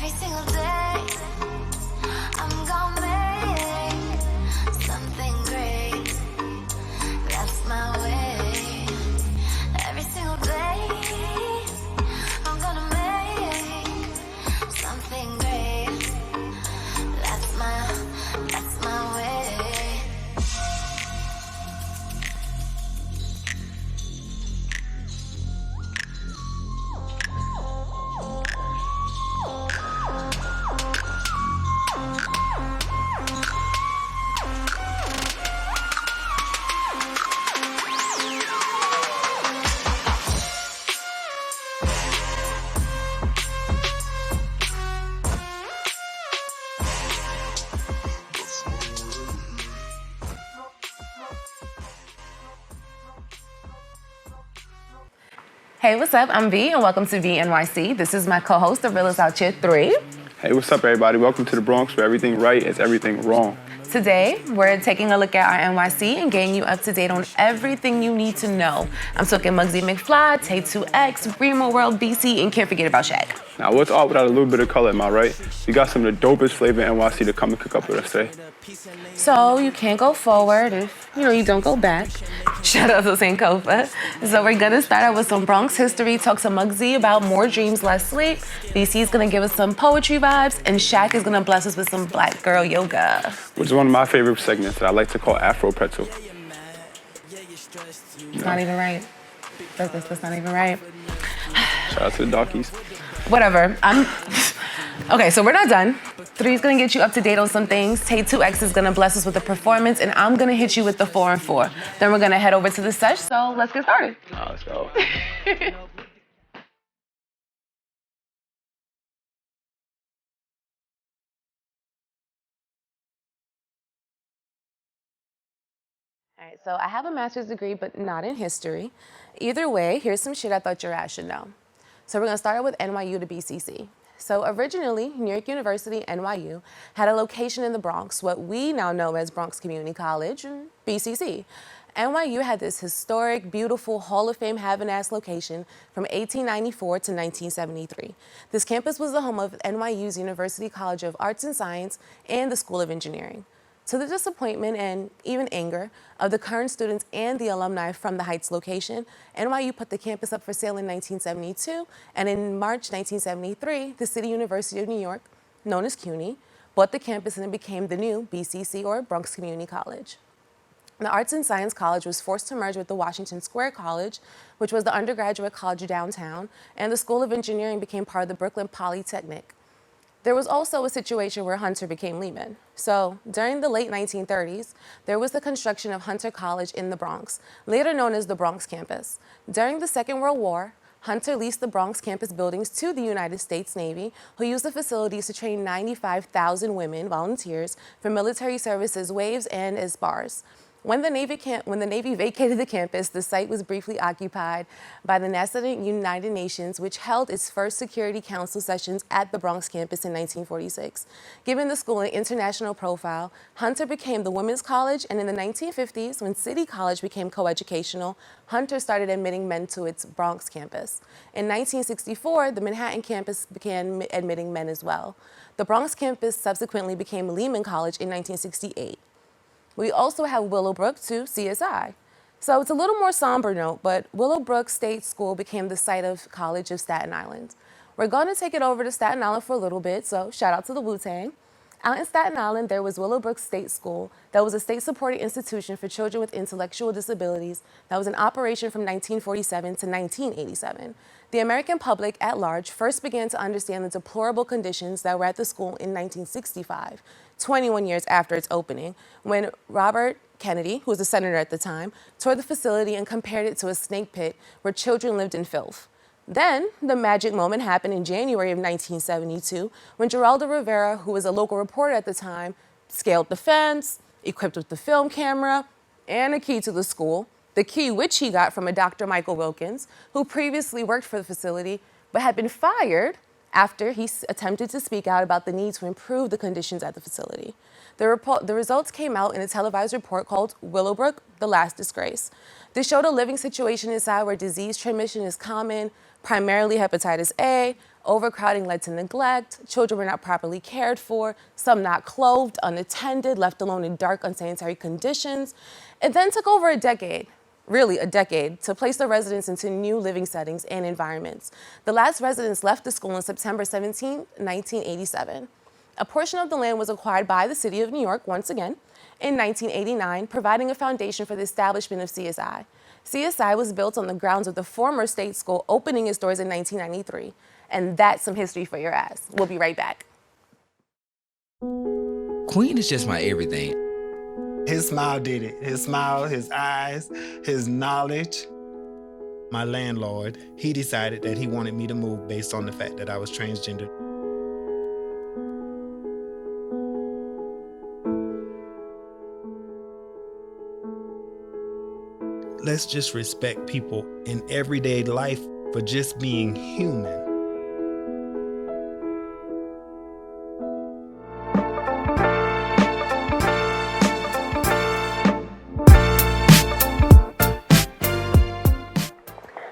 Every single day, I'm gonna make something great. That's my way. Every single day, I'm gonna make something great. That's my way. Hey, what's up? I'm V, and welcome to VNYC. This is my co-host, The Real Is Out Here 3. Hey, what's up, everybody? Welcome to the Bronx, where everything right is everything wrong. Today, we're taking a look at our NYC and getting you up to date on everything you need to know. I'm talking Mugzy Mcfly, Tay 2X, Brimoworld, BC, and can't forget about Shak. Now, what's art without a little bit of color, am I right? We got some of the dopest flavor in NYC to come and cook up with us today. So you can't go forward if, you don't go back. Shout out to St. Kofa. So we're gonna start out with some Bronx history, talk to Mugzy about more dreams, less sleep. BC is gonna give us some poetry vibes, and Shak is gonna bless us with some black girl yoga. Which is one of my favorite segments that I like to call Afro Pretzel. It's not even right. That's not even right. Shout out to the darkies. Whatever. Okay, so we're not done. 3 is gonna get you up to date on some things. Tay 2X is gonna bless us with a performance, and I'm gonna hit you with the 4 and 4. Then we're gonna head over to the sesh, so let's get started. Let's go. All right, so I have a master's degree, but not in history. Either way, here's some shit I thought your ass should know. So we're gonna start out with NYU to BCC. So originally, New York University, NYU, had a location in the Bronx, what we now know as Bronx Community College, and BCC. NYU had this historic, beautiful, Hall of Fame having-ass location from 1894 to 1973. This campus was the home of NYU's University College of Arts and Science and the School of Engineering. To the disappointment and even anger of the current students and the alumni from the Heights location, NYU put the campus up for sale in 1972, and in March 1973, the City University of New York, known as CUNY, bought the campus and it became the new BCC, or Bronx Community College. The Arts and Science College was forced to merge with the Washington Square College, which was the undergraduate college downtown, and the School of Engineering became part of the Brooklyn Polytechnic. There was also a situation where Hunter became Lehman. So during the late 1930s, there was the construction of Hunter College in the Bronx, later known as the Bronx campus. During the Second World War, Hunter leased the Bronx campus buildings to the United States Navy, who used the facilities to train 95,000 women, volunteers, for military services, waves, and as bars. When the Navy vacated the campus, the site was briefly occupied by the Nascent United Nations, which held its first Security Council sessions at the Bronx campus in 1946. Given the school an international profile, Hunter became the women's college, and in the 1950s, when City College became coeducational, Hunter started admitting men to its Bronx campus. In 1964, the Manhattan campus began admitting men as well. The Bronx campus subsequently became Lehman College in 1968. We also have Willowbrook to CSI. So it's a little more somber note, but Willowbrook State School became the site of College of Staten Island. We're gonna take it over to Staten Island for a little bit, so shout out to the Wu-Tang. Out in Staten Island, there was Willowbrook State School that was a state-supported institution for children with intellectual disabilities that was in operation from 1947 to 1987. The American public at large first began to understand the deplorable conditions that were at the school in 1965, 21 years after its opening, when Robert Kennedy, who was a senator at the time, toured the facility and compared it to a snake pit where children lived in filth. Then, the magic moment happened in January of 1972 when Geraldo Rivera, who was a local reporter at the time, scaled the fence, equipped with the film camera, and a key to the school, the key which he got from a Dr. Michael Wilkins, who previously worked for the facility but had been fired after he attempted to speak out about the need to improve the conditions at the facility. The results came out in a televised report called Willowbrook, The Last Disgrace. This showed a living situation inside where disease transmission is common, primarily hepatitis A, overcrowding led to neglect, children were not properly cared for, some not clothed, unattended, left alone in dark, unsanitary conditions. It then took over a decade, really a decade, to place the residents into new living settings and environments. The last residents left the school on September 17, 1987. A portion of the land was acquired by the city of New York once again in 1989, providing a foundation for the establishment of CSI. CSI was built on the grounds of the former state school, opening its doors in 1993. And that's some history for your ass. We'll be right back. Queen is just my everything. His smile did it. His smile, his eyes, his knowledge. My landlord, he decided that he wanted me to move based on the fact that I was transgender. Let's just respect people in everyday life for just being human.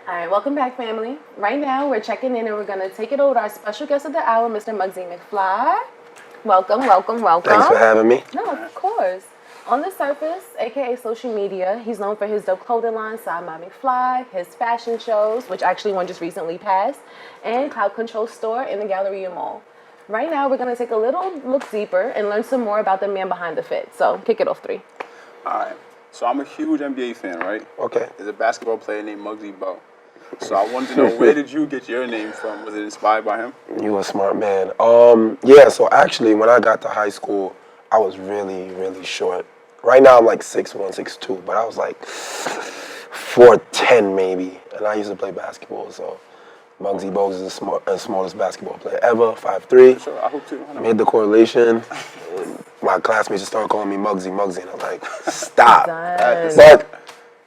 All right, welcome back, family. Right now, we're checking in and we're gonna take it over to our special guest of the hour, Mr. Mugzy Mcfly. Welcome, welcome, welcome. Thanks for having me. No, of course. On the surface, aka social media, he's known for his dope clothing line, Side My McFly, his fashion shows, which actually one just recently passed, and Cloud Control Store in the Galleria Mall. Right now, we're gonna take a little look deeper and learn some more about the man behind the fit. So, kick it off, 3. All right. So I'm a huge NBA fan, right? Okay. There's a basketball player named Mugzy Bo. So I wanted to know, where did you get your name from? Was it inspired by him? You a smart man. Yeah, so actually when I got to high school, I was really, really short. Right now I'm like 6'1", 6'2", but I was like 4'10" maybe. And I used to play basketball, so Mugzy Bogues is the smallest basketball player ever, 5'3". Sure, I hope too. I know. Made the correlation. My classmates just started calling me Mugzy, Mugzy, and I'm like, stop. But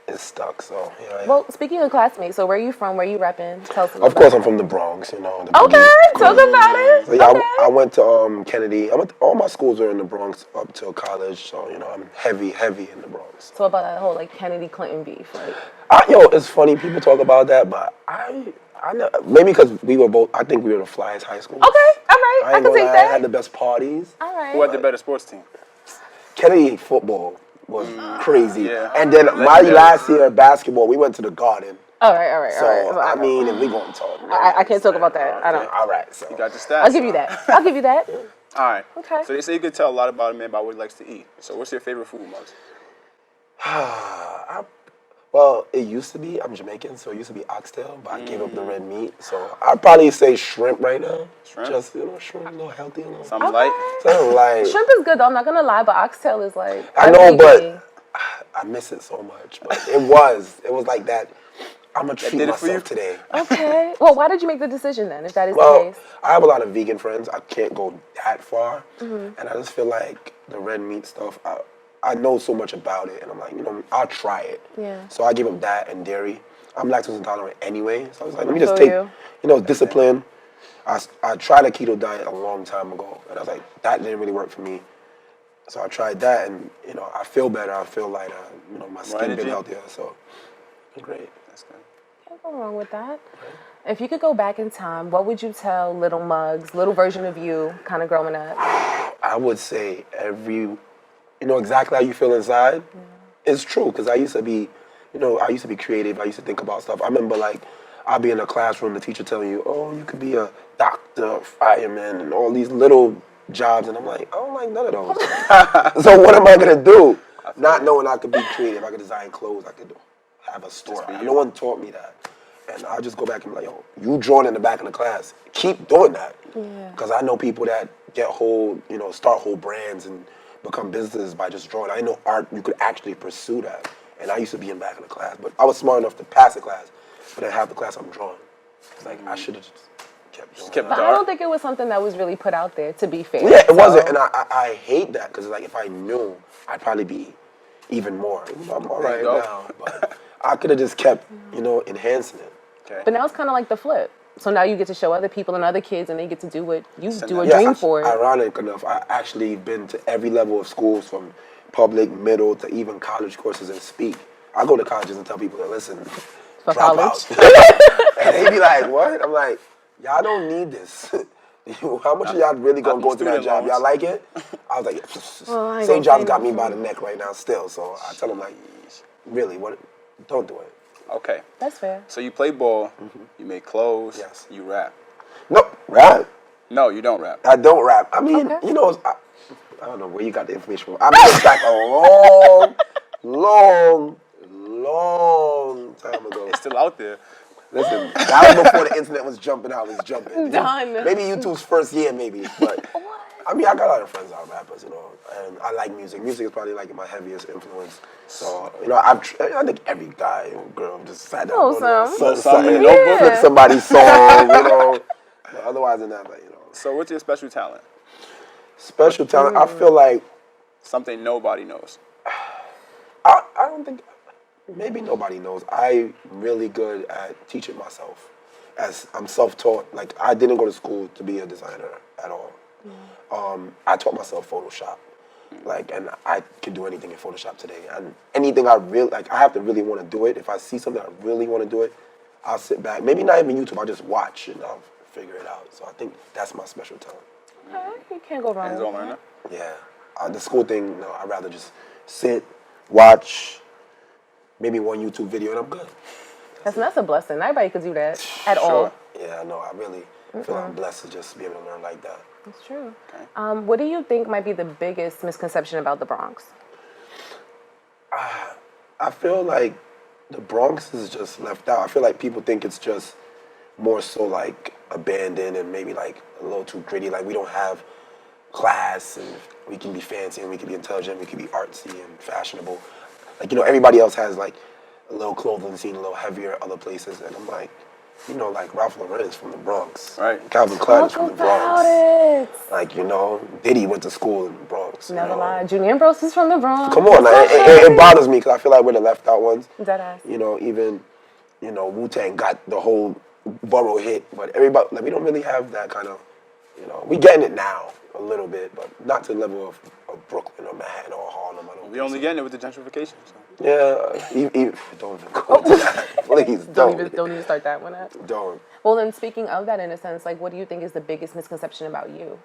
it stuck, so here I am. Well, speaking of classmates, so where are you from? Where are you repping? Tell us a little Of course, about I'm from the Bronx, you know. Okay, talk about it. So, yeah, Okay. I went to Kennedy. All my schools are in the Bronx up till college, so you know I'm heavy in the Bronx. So about that whole like Kennedy Clinton beef, like. It's funny people talk about that, but I know, maybe because we were both. I think we were the flyest high school. Okay, all right, I can take I that. had the best parties. All right. Who had the better sports team? Kennedy football was crazy, yeah. and then my last year of basketball, we went to the Garden. All right. So I mean, if we gonna talk, I can't talk about that. I don't. All right, so You got the stats. I'll give you that. I'll give you that. All right. Okay. So they say you could tell a lot about a man by what he likes to eat. So what's your favorite food, Muggs? Well, it used to be, I'm Jamaican, so it used to be oxtail, but I gave up the red meat. So I'd probably say shrimp right now. Shrimp? Just, shrimp, a little healthy, a little Something light? something like. Shrimp is good though. I'm not gonna lie, but oxtail is like. I know, everything. but I miss it so much. But it was like that. I'm going to treat did it for you? myself today. Okay. Well, why did you make the decision then, if that is the Well, case? I have a lot of vegan friends. I can't go that far. Mm-hmm. And I just feel like the red meat stuff, I know so much about it. And I'm like, I'll try it. Yeah. So I give up that and dairy. I'm lactose intolerant anyway. So I was like, let me just feel take, discipline. I tried a keto diet a long time ago. And I was like, that didn't really work for me. So I tried that and, I feel better. I feel lighter. My skin been healthier. So it's great. That's good. Can't go wrong with that. If you could go back in time, what would you tell little Muggs, little version of you, kind of growing up? I would say exactly how you feel inside. It's true, because I used to be creative. I used to think about stuff. I remember, I'll be in a classroom, the teacher telling you, oh, you could be a doctor, fireman, and all these little jobs. And I'm like, I don't like none of those. So what am I going to do? Not knowing I could be creative. I could design clothes. I could have a store. No one taught me that. And I'll just go back and be like, yo, you drawing in the back of the class. Keep doing that. Because I know people that start whole brands and become businesses by just drawing. I know art, you could actually pursue that. And I used to be in back of the class. But I was smart enough to pass the class. But then half the class I'm drawing. It's like, I should have just kept doing it. But I don't think it was something that was really put out there, to be fair. Yeah, it wasn't. And I hate that. Because if I knew, I'd probably be even more. I'm all right now. But I could have just kept, enhancing it. Okay. But now it's kind of like the flip. So now you get to show other people and other kids, and they get to do what you do a Yeah, dream for. ironic enough, I actually been to every level of schools from public, middle, to even college courses and speak. I go to colleges and tell people that, listen, For drop college. out. And they be like, what? I'm like, y'all don't need this. How much of y'all really gonna go into that student job? loans. Y'all like it? I was like, Well, I ain't same gonna job's say got me nothing. by the neck right now still. So I tell them like, really, what? Don't do it. Okay. That's fair. So you play ball, you make clothes, Yes. you rap. No, rap. No, you don't rap. I don't rap. I mean, Okay. you know, I don't know where you got the information from. I've been back a long time ago. It's still out there. Listen, that was before the internet was jumping. I was jumping. Done. Maybe YouTube's first year, maybe. But I mean, I got a lot of friends that are rappers, you know, and I like music. Music is probably like my heaviest influence. So, you know, I think every guy and girl just sat down, Oh, wrote down some. something, Something in the notebook. flip somebody's song, you know. But otherwise than that, like, you know, So what's your special talent? special talent. I feel like Something nobody knows. I don't think, maybe nobody knows. I'm really good at teaching myself. As I'm self-taught. Like, I didn't go to school to be a designer at all. I taught myself Photoshop. Like, and I can do anything in Photoshop today. And anything I really, like, I have to really want to do it. If I see something I really want to do it, I'll sit back. Maybe not even YouTube. I'll just watch and I'll figure it out. So I think that's my special talent. Okay, you can't go wrong. Hands with on that. learner. Yeah. The school thing, no, I'd rather just sit, watch, maybe one YouTube video, and I'm good. That's a blessing. Not everybody could do that at all. Sure. Yeah, no, I really feel I'm blessed to just be able to learn like that. That's true. What do you think might be the biggest misconception about the Bronx? I feel like the Bronx is just left out. I feel like people think it's just more so like abandoned and maybe like a little too gritty. Like we don't have class and we can be fancy and we can be intelligent, we can be artsy and fashionable. Like, you know, everybody else has like a little clothing scene, a little heavier other places. And I'm like, you know, like Ralph Lauren is from the Bronx. Right. Calvin Klein is Talk from the about Bronx. it. Like, you know, Diddy went to school in the Bronx. you Never know. lie. Junior Ambrose is from the Bronx. Come on, like, it bothers me because I feel like we're the left out ones. Deadass. You know, even, you know, Wu-Tang got the whole borough hit, but everybody, like, we don't really have that kind of, you know, we getting it now a little bit, but not to the level of Brooklyn or Manhattan or Harlem. I don't We think only so. getting it with the gentrification. So. Yeah, don't even go into that. Please Don't don't. even start that one up. Don't. Well, then speaking of that, in a sense, like, what do you think is the biggest misconception about you?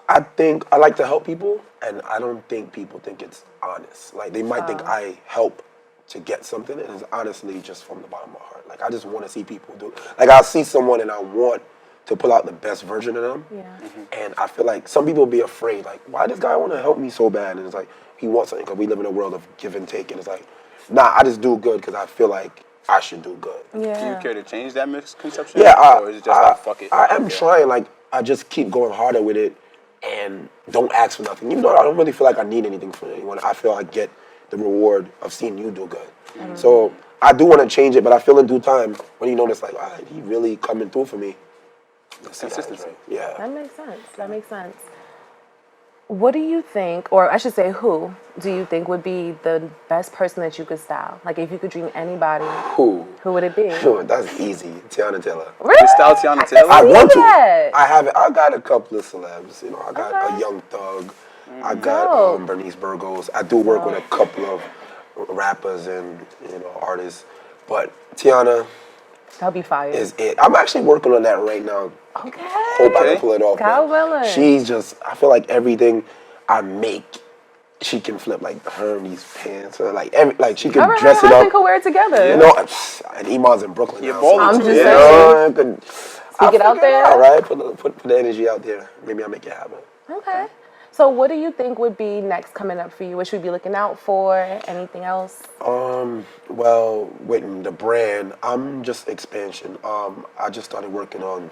I think I like to help people, and I don't think people think it's honest. Like, they might think I help to get something, and it's honestly just from the bottom of my heart. Like, I just want to see people do. Like, I see someone and I want to pull out the best version of them. Yeah. And I feel like some people be afraid, like, why does guy want to help me so bad? And it's like, he wants something, because we live in a world of give and take. And it's like, nah, I just do good because I feel like I should do good. Yeah. Do you care to change that misconception? Yeah, Or is it just like, fuck it? I am trying. Like, I just keep going harder with it and don't ask for nothing. Even though I don't really feel like I need anything from anyone, I feel I get the reward of seeing you do good. So I do want to change it, but I feel in due time when you notice, like, he really coming through for me. Consistency. Yeah. That makes sense. That makes sense. What do you think, or I should say, who do you think would be the best person that you could style? Like, if you could dream anybody, Who? who would it be? Sure, that's easy. Tiana Taylor. Really? You style Tiana Taylor? I see want to. that. I have it. I got a couple of celebs. You know, I got Okay. a Young Thug. I got Dope. Bernice Burgos. I do work with a couple of rappers and, you know, artists, but Tiana That'll be fire. is it. I'm actually working on that right now. Okay. Hope I can pull it off. God but willing. She's just. I feel like everything I make, she can flip. Like her in these pants, or like she can Her and dress her it husband up. could wear it together. You know, and Iman's in Brooklyn You're now. balling I'm too. just you saying. know, I could, I'll it out figure there. All right, put the energy out there. Maybe I'll make it happen. Okay. So what do you think would be next coming up for you? What should we be looking out for? Anything else? Well, with the brand, I'm just expansion. I just started working on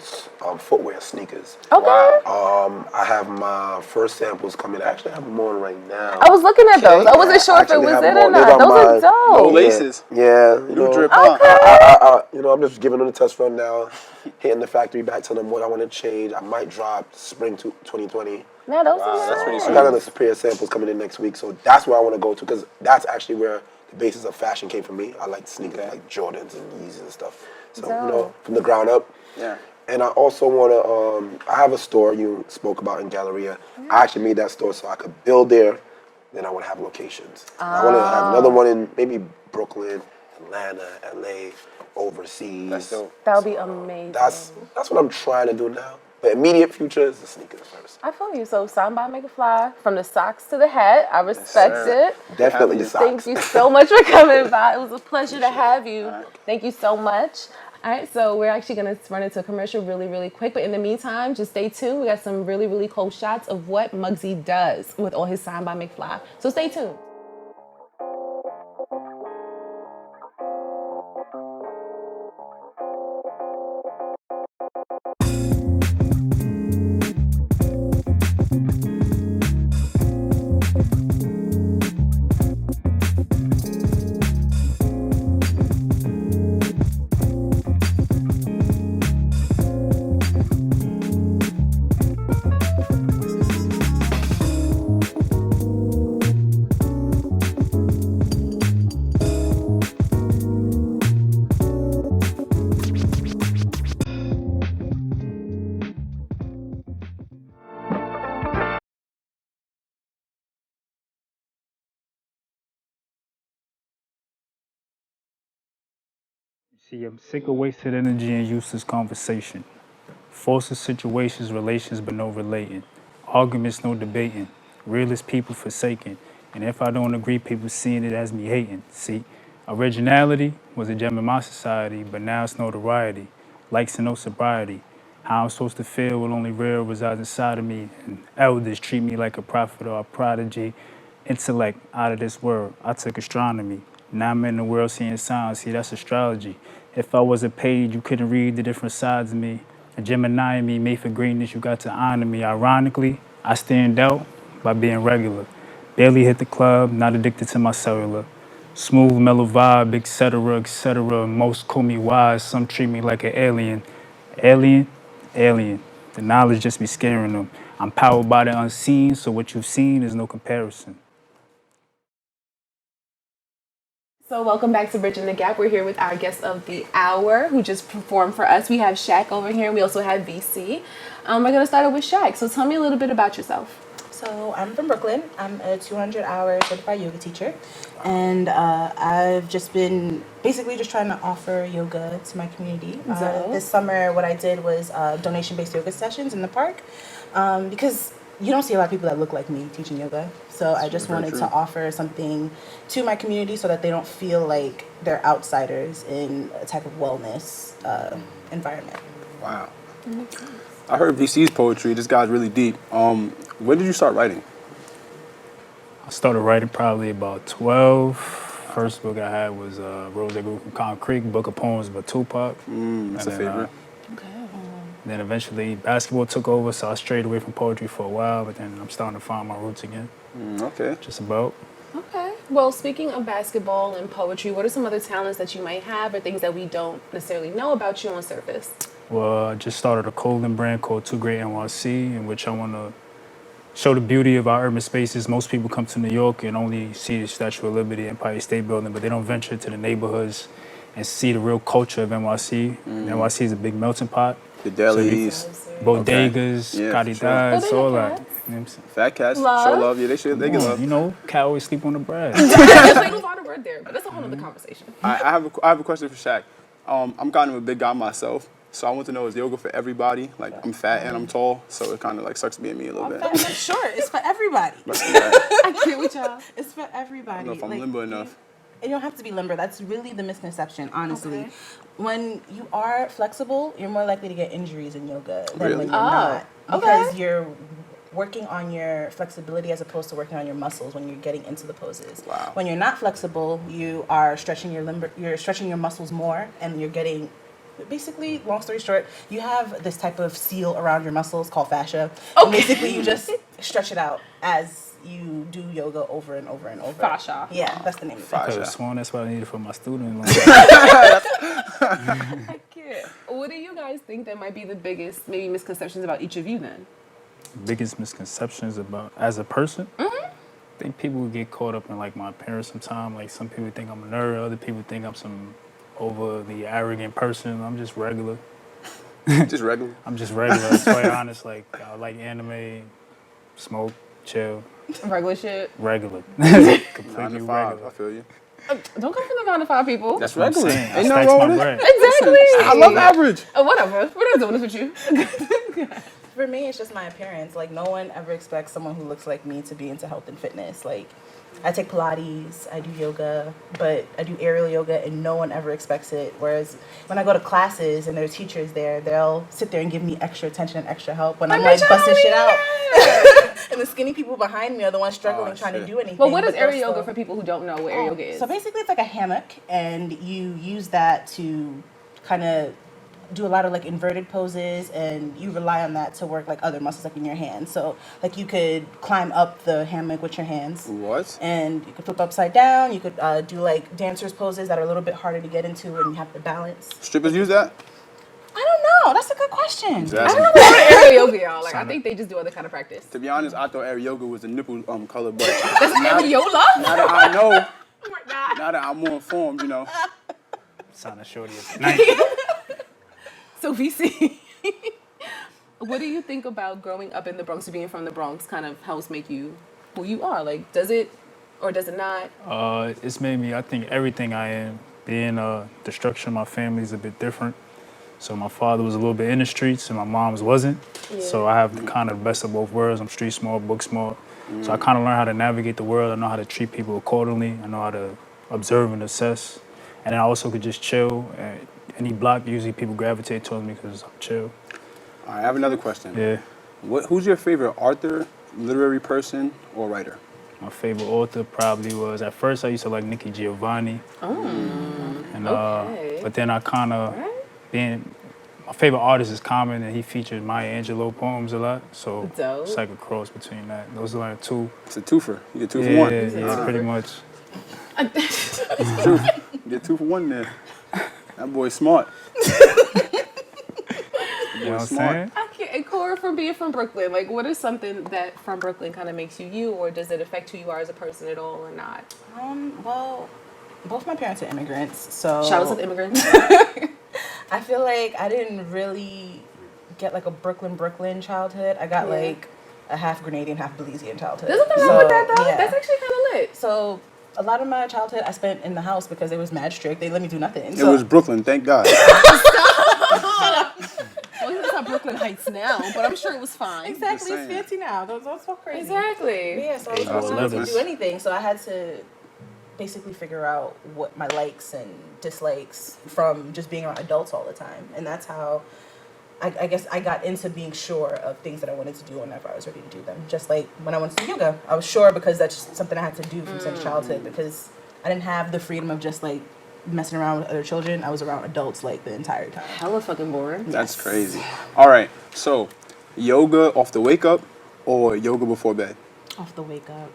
footwear, sneakers. Okay. I have my first samples coming. I actually have them on right now. I was looking at those. I wasn't sure if it actually was have it them or on. They're not. on Those are my- No dope. laces. Yeah, you New know, drip, huh? you know, I'm just giving them a test run now, hitting the factory back, telling them what I want to change. I might drop spring 2020. No, those Wow, are that's pretty nice. I got another pair of samples coming in next week, so that's where I want to go to, because that's actually where the the basis of fashion came from me. I like sneakers like Jordans and Yeezys and stuff. So, you know, from the ground up. Yeah. And I also want to, I have a store you spoke about in Galleria. I actually made that store so I could build there. Then I want to have locations. I want to have another one in maybe Brooklyn, Atlanta, LA, overseas. That's dope. That would be amazing. That's what I'm trying to do now. The immediate future is the sneakers first. I feel you. So signed by McFly, from the socks to the hat. I respect it. Definitely the socks. Thank you so much for coming by. It was a pleasure to have you. Thank you so much. All right, so we're actually going to run into a commercial really, really quick. But in the meantime, just stay tuned. We got some really, really cool shots of what Mugzy does with all his signed by McFly. So stay tuned. See, I'm sick of wasted energy and useless conversation. Forces, situations, relations, but no relating. Arguments, no debating. Realist people forsaken. And if I don't agree, people seeing it as me hating. See, originality was a gem in my society, but now it's notoriety. Likes and no sobriety. How I'm supposed to feel will only real resides inside of me. And elders treat me like a prophet or a prodigy. Intellect out of this world. I took astronomy. Now I'm in the world seeing signs. See, that's astrology. If I wasn't paid, you couldn't read the different sides of me. A Gemini in me made for greatness, you got to honor me. Ironically, I stand out by being regular. Barely hit the club, not addicted to my cellular. Smooth, mellow vibe, etc., etc. Most call me wise, some treat me like an alien. Alien? Alien. The knowledge just be scaring them. I'm powered by the unseen, so what you've seen is no comparison. So welcome back to Bridging the Gap. We're here with our guest of the hour who just performed for us. We have Shak over here. We also have VC. We're going to start off with Shak. So tell me a little bit about yourself. So I'm from Brooklyn. I'm a 200-hour certified yoga teacher. And I've just been basically just trying to offer yoga to my community. This summer, what I did was donation-based yoga sessions in the park. Because you don't see a lot of people that look like me teaching yoga. So I just wanted to offer something to my community so that they don't feel like they're outsiders in a type of wellness environment. Wow. I heard VC's poetry. This guy's really deep. When did you start writing? I started writing probably about 12. First book I had was Rose That Grew from Concrete, book of poems by Tupac. That's a favorite. Then eventually basketball took over, so I strayed away from poetry for a while, but then I'm starting to find my roots again. Okay. Just about. Okay. Well, speaking of basketball and poetry, what are some other talents that you might have or things that we don't necessarily know about you on surface? Well, I just started a clothing brand called Too Great NYC, in which I want to show the beauty of our urban spaces. Most people come to New York and only see the Statue of Liberty, Empire State Building, but they don't venture to the neighborhoods and see the real culture of NYC. NYC is a big melting pot. The delis, bodegas, caridades, all that. You know fat cats, Love. show love. Yeah, they get love. You know, cat always sleep on the bread. There's like a lot of word there, but that's a whole other conversation. I have a question for Shaq. I'm kind of a big guy myself, so I want to know, is yoga for everybody? Like, I'm fat and I'm tall, so it kind of like sucks being me a little bit. I'm short. It's for everybody. I agree with y'all. It's for everybody. I don't know if I'm limber enough. You don't have to be limber. That's really the misconception, honestly. When you are flexible, you're more likely to get injuries in yoga than when you're not. Because you're working on your flexibility as opposed to working on your muscles when you're getting into the poses. Wow. When you're not flexible, you are stretching you're stretching your muscles more, and you're getting, basically, long story short, you have this type of seal around your muscles called fascia. And basically, you just stretch it out as you do yoga over and over and over. Fascia. Yeah, that's the name of it. I could have sworn that's what I needed for my student. I can't. What do you guys think that might be the biggest, maybe, misconceptions about each of you then? Biggest misconceptions about as a person? think people would get caught up in like my appearance sometimes. Like some people think I'm a nerd, other people think I'm some overly arrogant person. I'm just regular. Just regular. I'm just regular. It's quite honest. Like I like anime, smoke, chill. Regular shit. Regular. 9 Completely to 5. regular. I feel you. Don't come from the 9 to 5 people. That's What I'm regular. saying. I Ain't stacks nothing wrong my with bread. it. Exactly. I love average. Whatever. We're not doing this with you. For me, it's just my appearance. Like, no one ever expects someone who looks like me to be into health and fitness. Like, I take Pilates, I do yoga, but I do aerial yoga, and no one ever expects it. Whereas when I go to classes and there are teachers there, they'll sit there and give me extra attention and extra help when I'm like busting shit out. And the skinny people behind me are the ones struggling trying to do anything. But what is they're aerial yoga for people who don't know what aerial yoga is? So basically, it's like a hammock, and you use that to kind of do a lot of like inverted poses, and you rely on that to work like other muscles like in your hands. So like you could climb up the hammock with your hands. What? And you could flip upside down. You could do like dancers poses that are a little bit harder to get into and you have to balance. Strippers use that? I don't know. That's a good question. Exactly. I don't know what aerial yoga, y'all. Like, I think they just do other kind of practice. To be honest, I thought aerial yoga was a nipple color, but That's areola? now that I know, now that I'm more informed, you know. Sound a shorty at night. So VC, what do you think about growing up in the Bronx or being from the Bronx kind of helps make you who you are? Like, does it or does it not? It's made me, I think everything I am, being the structure of my family is a bit different. So my father was a little bit in the streets and my mom's wasn't. Yeah. So I have the kind of best of both worlds. I'm street smart, book smart. So I kind of learned how to navigate the world. I know how to treat people accordingly. I know how to observe and assess. And then I also could just chill. Any block, usually people gravitate towards me because I'm chill. All right, I have another question. Yeah. Who's your favorite author, literary person, or writer? My favorite author probably was, at first I used to like Nikki Giovanni. And, okay. But then I kind of, my favorite artist is Common, and he featured Maya Angelou poems a lot. So Dope. it's like a cross between that. Those are like two. It's a twofer. You get two for one. Yeah, pretty much. It's true. You get 2 for 1 there. That boy's smart. You know what I'm saying? I can't. And Cora, from being from Brooklyn, like, what is something that from Brooklyn kind of makes you you, or does it affect who you are as a person at all, or not? Well, both my parents are immigrants, so Shout out to the immigrants. I feel like I didn't really get like a Brooklyn childhood. I got like a half Grenadian, half Belizean childhood. There's nothing wrong with that though. Yeah. That's actually kind of lit. So a lot of my childhood I spent in the house because it was mad strict. They let me do nothing. It was Brooklyn, thank God. Well, it's not Brooklyn Heights now, but I'm sure it was fine. Exactly, it's fancy now. That's so crazy. Exactly. But yeah, so I was not to do anything. So I had to basically figure out what my likes and dislikes from just being around adults all the time. And that's how I guess I got into being sure of things that I wanted to do whenever I was ready to do them. Just like when I went to do yoga, I was sure because that's just something I had to do from since childhood, because I didn't have the freedom of just like messing around with other children. I was around adults like the entire time. Hella fucking boring. That's crazy. All right, so yoga off the wake up or yoga before bed? Off the wake up.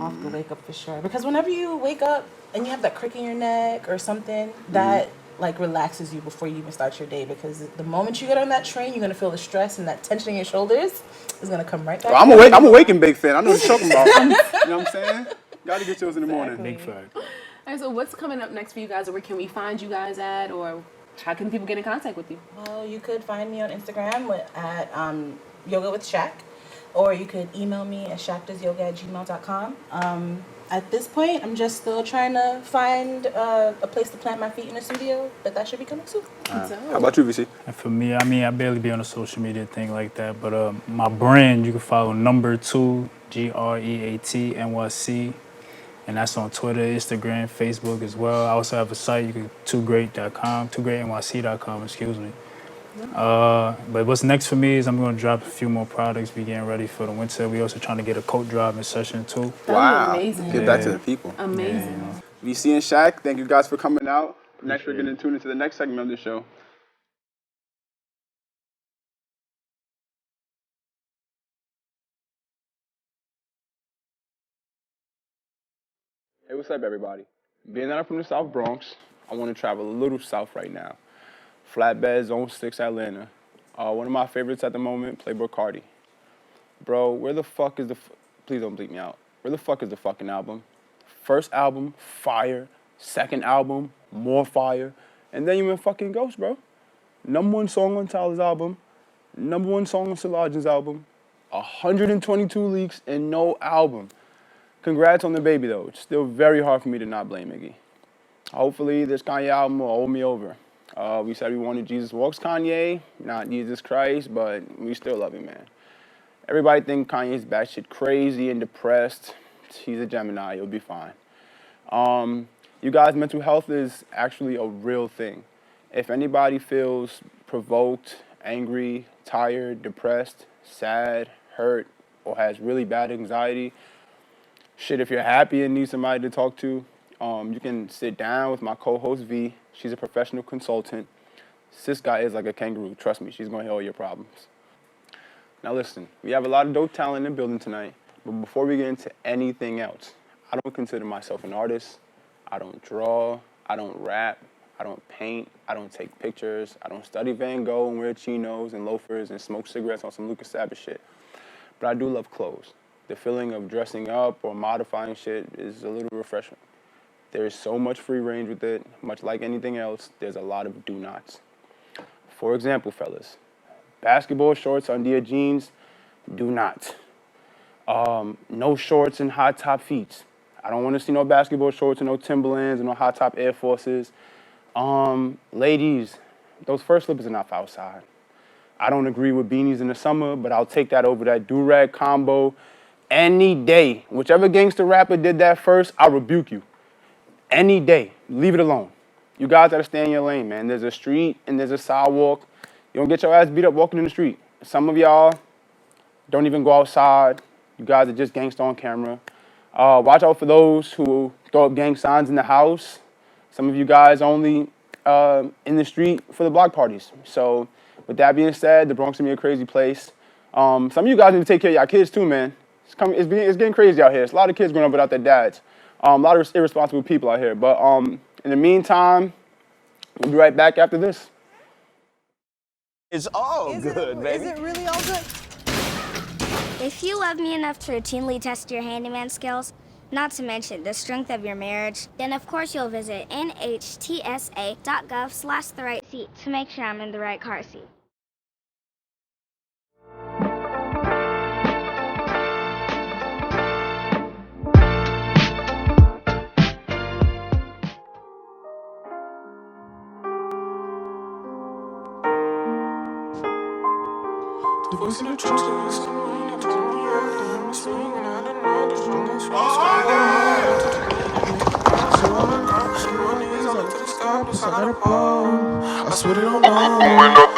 Off the wake up for sure. Because whenever you wake up and you have that crick in your neck or something, that like relaxes you before you even start your day. Because the moment you get on that train, you're gonna feel the stress and that tension in your shoulders is gonna come right back. Well, I'm awake. I'm awake and big fan. I know what you're talking about. You know what I'm saying? Got to get yours in the morning. Big fact. And so what's coming up next for you guys, or where can we find you guys at, or how can people get in contact with you? Well, you could find me on Instagram at Yoga with Shak, or you could email me at shakdoesyoga@gmail.com. At this point, I'm just still trying to find a place to plant my feet in the studio, but that should be coming soon. How about you, VC? And for me, I mean, I barely be on a social media thing like that, but my brand, you can follow #2 GREATNYC, and that's on Twitter, Instagram, Facebook as well. I also have a site, you can twogreat.com, excuse me. But what's next for me is I'm going to drop a few more products. We getting ready for the winter. We also trying to get a coat driving session too. Wow. Amazing. Get that to the people. Amazing. VC and Shaq, thank you guys for coming out. Next, we're going to tune into the next segment of the show. Hey, what's up, everybody? Being that I'm from the South Bronx, I want to travel a little south right now. Flatbed, Zone 6, Atlanta. One of my favorites at the moment, Playboy Cardi. Bro, where the fuck is please don't bleep me out. where the fuck is the fucking album? First album, fire. Second album, more fire. And then you in fucking Ghost, bro. #1 song on Tyler's album. #1 song on Solange's album. 122 leaks and no album. Congrats on the baby, though. It's still very hard for me to not blame Iggy. Hopefully, this Kanye album will hold me over. We said we wanted Jesus Walks Kanye, not Jesus Christ, but we still love him, man. Everybody think Kanye's batshit crazy and depressed. He's a Gemini. He'll be fine. You guys, mental health is actually a real thing. If anybody feels provoked, angry, tired, depressed, sad, hurt, or has really bad anxiety, shit, if you're happy and need somebody to talk to, you can sit down with my co-host V. She's a professional consultant. Sis guy is like a kangaroo. Trust me, she's gonna hear all your problems. Now listen, we have a lot of dope talent in the building tonight, but before we get into anything else, I don't consider myself an artist. I don't draw, I don't rap, I don't paint, I don't take pictures, I don't study Van Gogh and wear chinos and loafers and smoke cigarettes on some Lucas Sabbath shit. But I do love clothes. The feeling of dressing up or modifying shit is a little refreshing. There is so much free range with it. Much like anything else, there's a lot of do-nots. For example, fellas, basketball shorts under your jeans, do not. No shorts and high top feet. I don't want to see no basketball shorts and no Timberlands and no high top Air Forces. Ladies, those fur slippers are not for outside. I don't agree with beanies in the summer, but I'll take that over that do-rag combo any day. Whichever gangster rapper did that first, I'll rebuke you. Any day. Leave it alone. You guys gotta stay in your lane, man. There's a street and there's a sidewalk. You don't get your ass beat up walking in the street. Some of y'all don't even go outside. You guys are just gangsta on camera. Watch out for those who throw up gang signs in the house. Some of you guys only in the street for the block parties. So with that being said, the Bronx can be a crazy place. Some of you guys need to take care of your kids too, man. It's getting crazy out here. It's a lot of kids growing up without their dads. A lot of irresponsible people out here. But in the meantime, we'll be right back after this. It's all good, baby. Is it really all good? If you love me enough to routinely test your handyman skills, not to mention the strength of your marriage, then of course you'll visit nhtsa.gov/the-right-seat to make sure I'm in the right car seat. The voice in the trenches, I swear they don't know.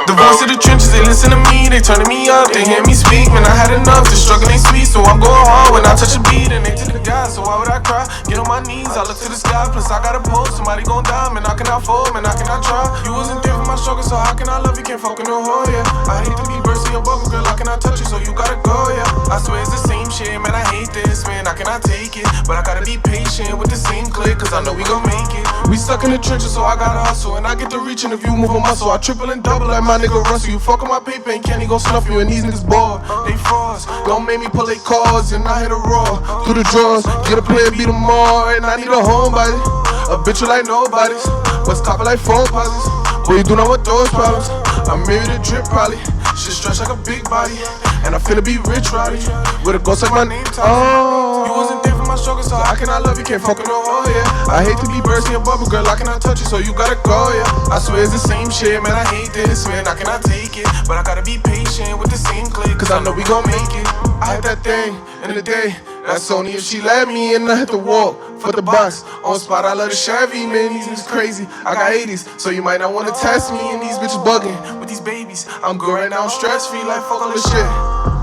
The voice of the trenches, they listen to me, they turning me up, they hear me speak. Man, I had enough, the struggle ain't sweet, so I'm going hard when I touch a beat. And they to the guy, so why would I cry? Get on my knees, I look to the sky, plus I got a pose. Somebody gon' die, man, I cannot fall, man, I cannot try. You wasn't there for my struggle, so how can I love you? Can't fuck with no hoe, yeah. I hate to be bursting your bubble, girl, I cannot touch you, so you gotta go, yeah. I swear it's the same shit, man, I hate this, man, I cannot take it. But I gotta be patient with the same click, cause I know we gon' make it. We stuck in the trenches, so I gotta hustle, and I get to reaching if you move a muscle. I triple and double like my nigga Russell. You fuck with my paper and Kenny gon' snuff you, and these niggas bored. They frauds, don't make me pull they cards, and I hit a raw through the drawers. Get a player, beat them all, and I need a homebody. A bitch you like nobody's, but stop it like phone pauses. Boy, you do not want those problems. I'm married to drip probably. Shit stretch like a big body, and I finna be rich, Roddy. With a ghost like my name, oh. You wasn't there for my struggle, so how can I love you? Can't fuck with no hoe, yeah. I hate to be bursting your bubble, girl, I cannot touch you, so you gotta go, yeah. I swear it's the same shit, man, I hate this, man, I cannot take it. But I gotta be patient with the same click, cause I know we gon' make it. I had that thing in the day, that's only if she let me, and I hit the wall for the box. On spot, I love the Chevy, man, these niggas crazy. I got 80s, so you might not wanna test me, and these bitches bugging with these babies. I'm good right now, I'm stress-free, like fuck all this shit.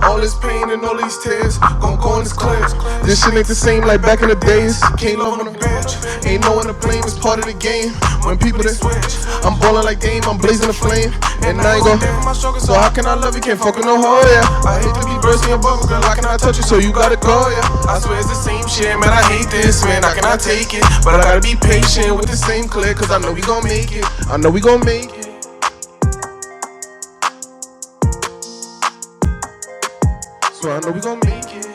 All this pain and all these tears, gon' go in this clip. This shit ain't the same like back in the days. Can't love on the bench, ain't no one to blame, it's part of the game. When people they switch, I'm ballin' like Dame, I'm blazing the flame. And I ain't gon' so how can I love you? Can't fuck with no hoe, yeah. I hate to be bursting your bubble, girl, I cannot touch you, so you gotta go, yeah. I swear it's the same shit, man, I hate this, man, I cannot take it. But I gotta be patient with the same click, cause I know we gon' make it. I know we gon' make it. So I know we gon' make it.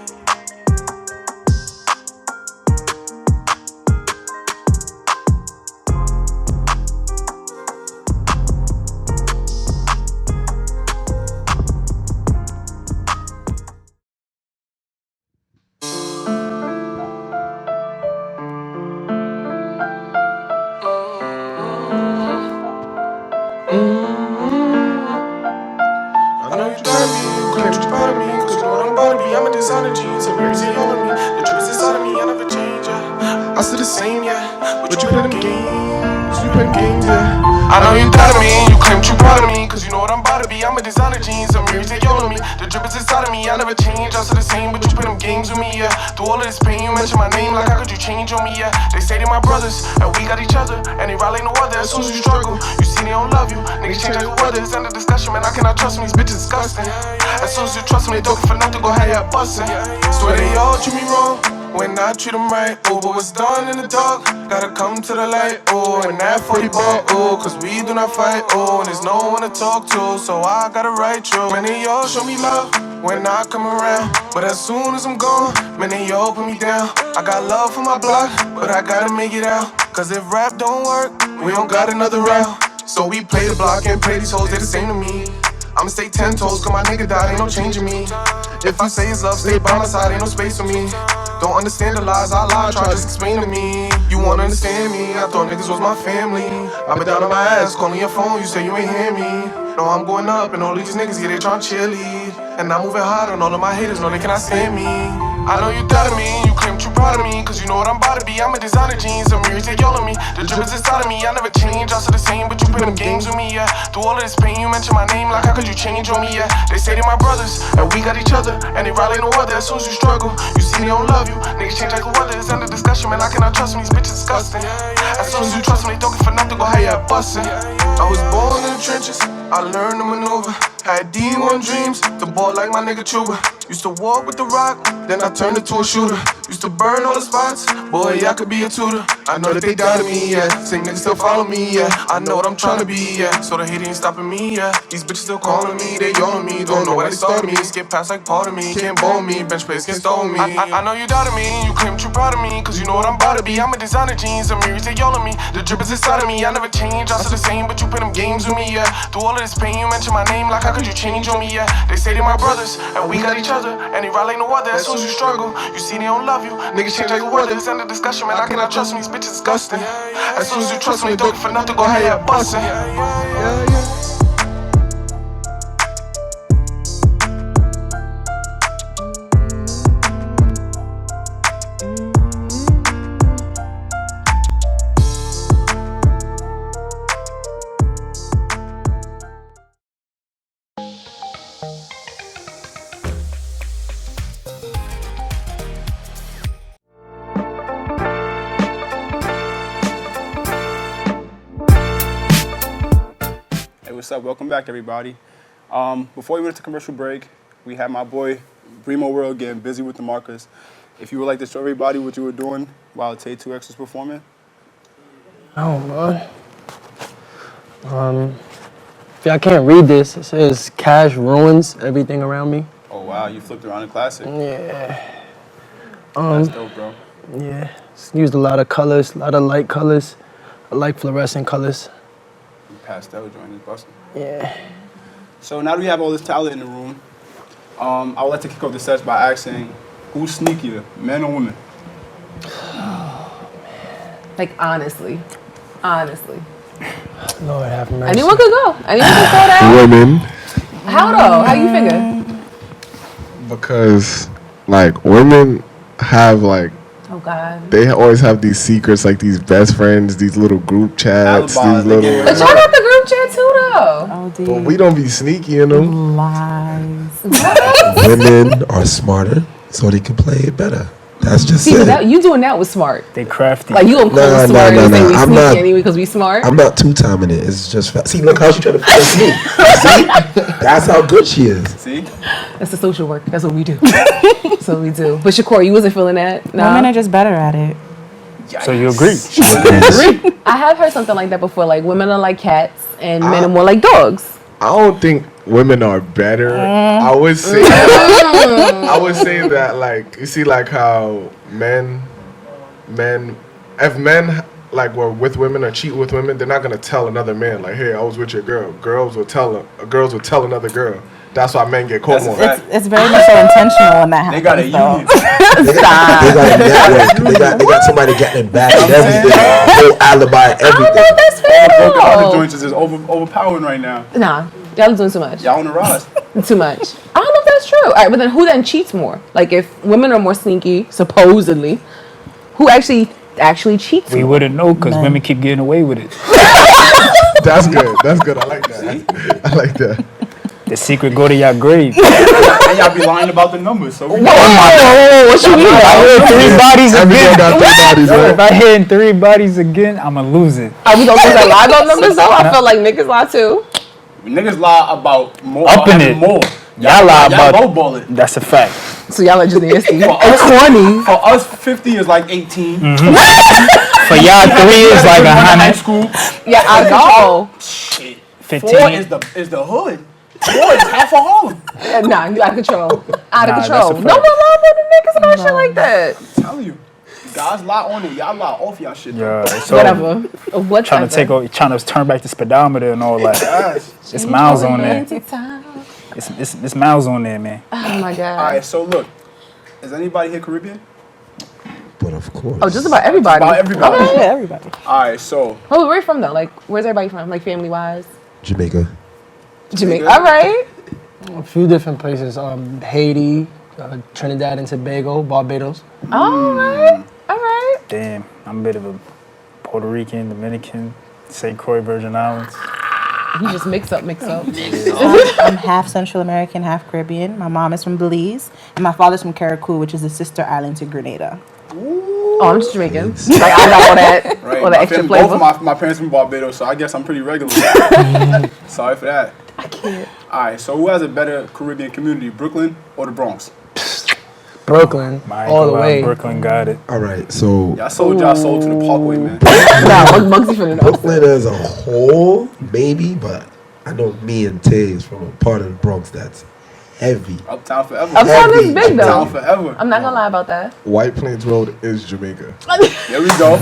I know you thought of me, you claim you proud of me, cause you know what I'm about to be. I'm a designer jeans, some mirrors take all of me. The drip is inside of me, I never change, I'm still the same, but you play them games with me, yeah. Through all of this pain, you mention my name, like how could you change on me, yeah. They say they my brothers, and we got each other, and they ride like no other. As soon as you struggle, you see they don't love you. Niggas change like weather, it's end of discussion, man. I cannot trust me, these bitches disgusting. As soon as you trust me, they talking for nothing, go have ya bustin'. Swear they all treat me wrong when I treat them right, oh, but what's done in the dark gotta come to the light, oh, and that 40 ball, oh, cause we do not fight, oh, and there's no one to talk to, so I gotta write you. Man, they all show me love when I come around, but as soon as I'm gone, man, they all put me down. I got love for my block, but I gotta make it out, cause if rap don't work, we don't got another round. So we play the block and play these hoes, they the same to me. I'ma stay 10 toes, cause my nigga died, ain't no changing me. If I say it's love, stay by my side, ain't no space for me. Don't understand the lies, I lie, try just explain to me. You wanna understand me, I thought niggas was my family. I been down on my ass, calling your phone, you say you ain't hear me. No, I'm going up, and all these niggas, yeah, they tryna cheerlead. And I'm moving hard, and all of my haters know they cannot stand me. I know you thought of me, you claim you proud of me, cause you know what I'm about to be. I'm a designer jeans, some mirrors take all of me. The drip is inside of me, I never change, I'm still the same, but you play them games with me, yeah. Through all of this pain, you mention my name, like how could you change on me, yeah. They say they my brothers, and we got each other, and they ride like no other. As soon as you struggle, you see they don't love you. Niggas change like the weather, it's under discussion, man, I cannot trust them, these bitches disgusting. As soon as you trust them, they talking for nothing, go have ya bustin'. I was born in the trenches, I learned to maneuver. Had D1 dreams, the ball like my nigga Chuba. Used to walk with the rock, then I turned into a shooter. Used to burn all the spots, boy, I could be a tutor. I know that they doubted me, yeah. Same niggas still follow me, yeah. I know what I'm trying to be, yeah. So the hate ain't stopping me, yeah. These bitches still calling me, they yelling me. Don't know where they started me. Skip past like part of me, can't ball me. Bench players can't stall me. I know you doubted me, you claim you proud of me, cause you know what I'm about to be. I'm a designer jeans, some mirrors, they yelling me. The drip is inside of me, I never change, I'm still the same, but you play them games with me, yeah. Through all of this pain, you mention my name, like how could you change on me, yeah. They say they my brothers, and we got each other, and they ride like no other. As soon as you struggle, you see they don't love you. Niggas change like the weather, it's under discussion, man, I cannot trust me, these bitches disgusting. As soon as you trust me, they talking for nothing, go have ya bustin'. What's up? Welcome back, everybody. Before we went to commercial break, we had my boy Brimoworld getting busy with the markers. If you would like to show everybody what you were doing while Tay2X was performing. Oh, man. If y'all can't read this, it says cash ruins everything around me. Oh, wow. You flipped around in classic. Yeah. That's dope, bro. Yeah. Used a lot of colors, a lot of light colors. I like fluorescent colors. Pastel joint is busting. Yeah. So now that we have all this talent in the room, I would like to kick off the sets by asking, who's sneakier, men or women? Oh, man. Like, honestly. Lord have mercy. Anyone could go. Anyone could go down. Women. How though? How you figure? Because, like, women have, like, Oh, God. they always have these secrets, like these best friends, these little group chats, these little. But y'all got the group chat too, though. Oh, But we don't be sneaky in them. Lies. Women are smarter, so they can play it better. That's just See, it. but that, you doing that was smart. They crafty. Like, you gonna call us smart and say we sneaky anyway because we smart? I'm not two-timing it. It's just see, look how she trying to fix me. See? That's how good she is. See? That's the social work. That's what we do. That's what we do. But Shakur, you wasn't feeling that? No? Women are just better at it. So you agree? I have heard something like that before. Like, women are like cats and men are more like dogs. I don't think women are better. I would say that, like, you see, like how men, if men like were with women or cheat with women, they're not gonna tell another man like, "Hey, I was with your girl." Girls will tell another girl. That's why men get caught more. It's very much so intentional when that happens. They got a union. They got a network. They got somebody getting back and everything. A whole alibi, everything. I don't know if that's fair. Broken other joints is just overpowering right now. Nah, y'all are doing too much. Y'all on the rise. Too much. I don't know if that's true. All right, but then who then cheats more? Like, if women are more sneaky, supposedly, who actually actually cheats. We wouldn't know because women keep getting away with it. That's good. That's good. I like that. I like that. The secret go to your grave. And y'all be lying about the numbers. So Whoa, what you mean? I heard 3 bodies Everyone again. got 3 bodies, right? If I hit 3 bodies again, I'ma lose it. Are we gonna lose that lie about numbers though? I feel like niggas lie too. Niggas lie about more. Up in it. More. Y'all lie about. lowball it. That's a fact. So y'all are just nasty. For us, for us, 50 is like 18. For y'all, 3 is like High 100. school. Yeah, out of control. Shit. 15. 4 is the hood. 4 is half of Harlem. Nah, you out of control. Out of Nah, control. that's a No fact. more lie about the niggas about shit like that. I'm telling you. Guys lie on it. Y'all lie off y'all shit. Yeah, so Whatever. Whatever. trying to turn back the speedometer and all that. Yes. It's miles on there. It's miles on there, man. Oh my god. All right, so look. Is anybody here Caribbean? But of course. Oh, just about everybody. About everybody. Okay. Yeah, everybody. All right, so Oh, where you from though? Like, where's everybody from? Like, family wise? Jamaica. Jamaica. All right. A few different places. Haiti, Trinidad and Tobago, Barbados. All right. All right. Damn, I'm a bit of a Puerto Rican, Dominican, St. Croix, Virgin Islands. You just mix up. I'm half Central American, half Caribbean. My mom is from Belize, and my father's from Carriacou, which is a sister island to Grenada. Oh, I'm just Jamaican. Like, I got all that, right, all the extra flavor. both of my parents from Barbados, so I guess I'm pretty regular. Sorry for that. I can't. All right, so who has a better Caribbean community, Brooklyn or the Bronx? Brooklyn, all the way. Brooklyn got it. All right, so Y'all sold y'all soul to the Parkway, man. Nah, Mugzy finna know. Brooklyn as a whole, maybe, but I know me and Tay is from a part of the Bronx that's heavy. Uptown forever. Uptown is big Uptown though. forever. I'm not gonna lie about that. White Plains Road is Jamaica. There we go.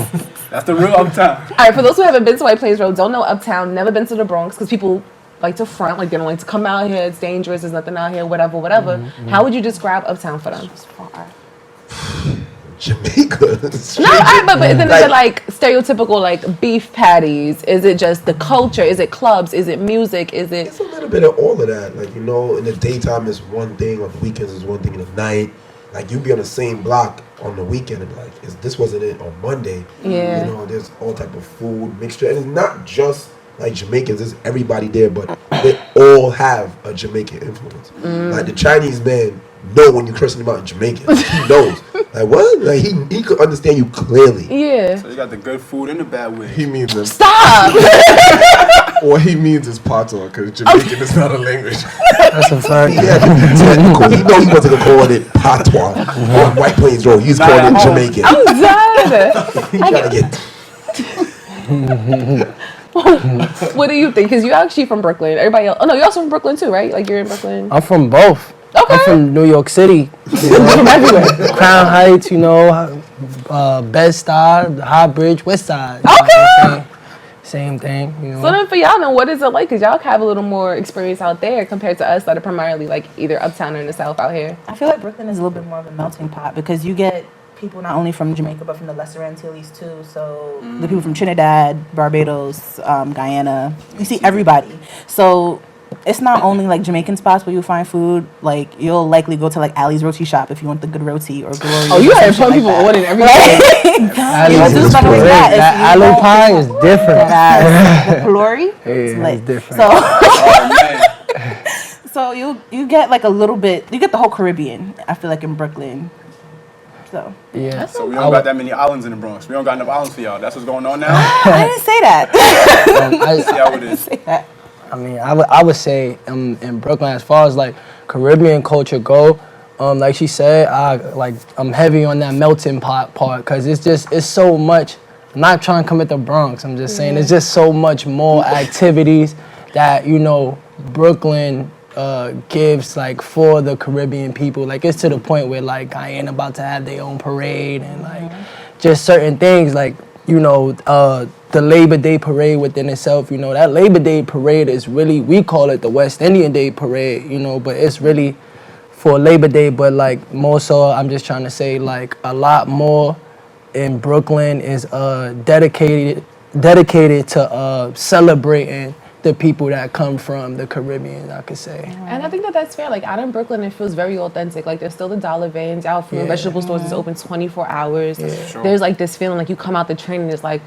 That's the real Uptown. All right, for those who haven't been to White Plains Road, don't know Uptown, never been to the Bronx, because people like to front, like they don't like to come out here, it's dangerous, there's nothing out here, whatever. How would you describe Uptown for them? Jamaica. No, but then is it like stereotypical like beef patties? Is it just the culture? Is it clubs? Is it music? Is it? It's a little bit of all of that. Like, you know, in the daytime it's one thing, on the weekends it's one thing, in the night. Like, you be on the same block on the weekend and be like, this wasn't it on Monday. Yeah. You know, there's all type of food mixture. And it's not just like Jamaicans, there's everybody there, but they all have a Jamaican influence. Like, the Chinese man know when you're cursing about Jamaican. He knows. Like, what? Like, he could understand you clearly. Yeah. So you got the good food and the bad way. He means it. Stop! What he means is patois, because Jamaican is not a language. That's a fact. Yeah, technical. He know he wasn't calling it patois on White Plains Road. He's calling it Jamaican. I'm done. He trying to get. What do you think? Because you're actually from Brooklyn. Everybody else. Oh no, you're also from Brooklyn too, right? Like you're in Brooklyn. I'm from both. Okay. I'm from New York City. From everywhere. Crown Heights, you know, Bed-Stuy, High Bridge, West Side. Okay. Same thing, you know. So then for y'all, then what is it like? Because y'all have a little more experience out there compared to us that are primarily like either uptown or in the south out here. I feel like Brooklyn is a little bit more of a melting pot because you get people not only from Jamaica but from the Lesser Antilles too. So the people from Trinidad, Barbados, Guyana, you see everybody. So it's not only like Jamaican spots where you find food. Like you'll likely go to like Ali's Roti Shop if you want the good roti or glory. Oh, you had put people ordering everything. Ali's is great. That aloe pie is different. The glory, it's different. So, Oh, man. so you get like a little bit. You get the whole Caribbean. I feel like in Brooklyn. So yeah. So we don't got that many islands in the Bronx. We don't got enough islands for y'all. That's what's going on now. I didn't say that. See how it is. I mean, I would say in Brooklyn, as far as like Caribbean culture go, like she said, I'm heavy on that melting pot part because it's so much. I'm not trying to come at the Bronx. I'm just saying it's just so much more activities that, you know, Brooklyn gives like for the Caribbean people. Like it's to the point where like Guyana about to have their own parade and like just certain things like, you know, the Labor Day parade within itself, you know, that Labor Day parade is really, we call it the West Indian Day parade, you know, but it's really for Labor Day, but like more so, I'm just trying to say like a lot more in Brooklyn is dedicated to celebrating the people that come from the Caribbean, I could say. And I think that that's fair. Like out in Brooklyn, it feels very authentic. Like there's still the dollar vans, out fruit and vegetable stores is open 24 hours. There's like this feeling like you come out the train and it's like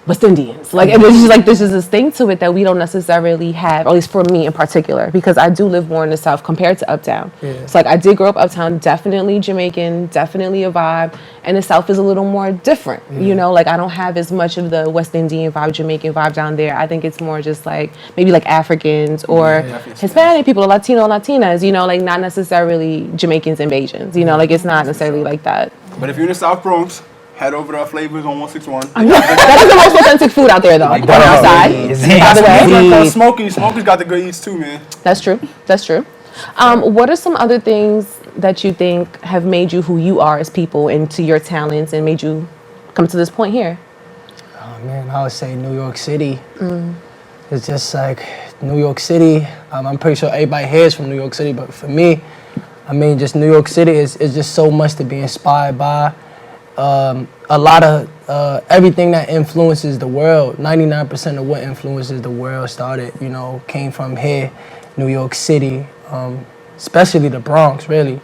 West Indians. Like, and there's just like, there's just this thing to it that we don't necessarily have, or at least for me in particular, because I do live more in the South compared to Uptown. It's like, I did grow up Uptown, definitely Jamaican, definitely a vibe, and the South is a little more different, you know? Like, I don't have as much of the West Indian vibe, Jamaican vibe down there. I think it's more just like, maybe like Africans or Hispanic people, or Latino, Latinas, you know, like not necessarily Jamaicans and Bajans, you know? Like, it's not necessarily like that. But if you're in the South Bronx, head over to our Flavors on 161. That is the most authentic food out there, though. On our side, by the way. Smokey's got the good eats too, man. That's true. That's true. What are some other things that you think have made you who you are as people and to your talents and made you come to this point here? Oh man, I would say New York City. It's just like New York City. I'm pretty sure everybody here is from New York City, but for me, I mean, just New York City is just so much to be inspired by. A lot of everything that influences the world, 99% of what influences the world started, you know, came from here, New York City, especially the Bronx, really.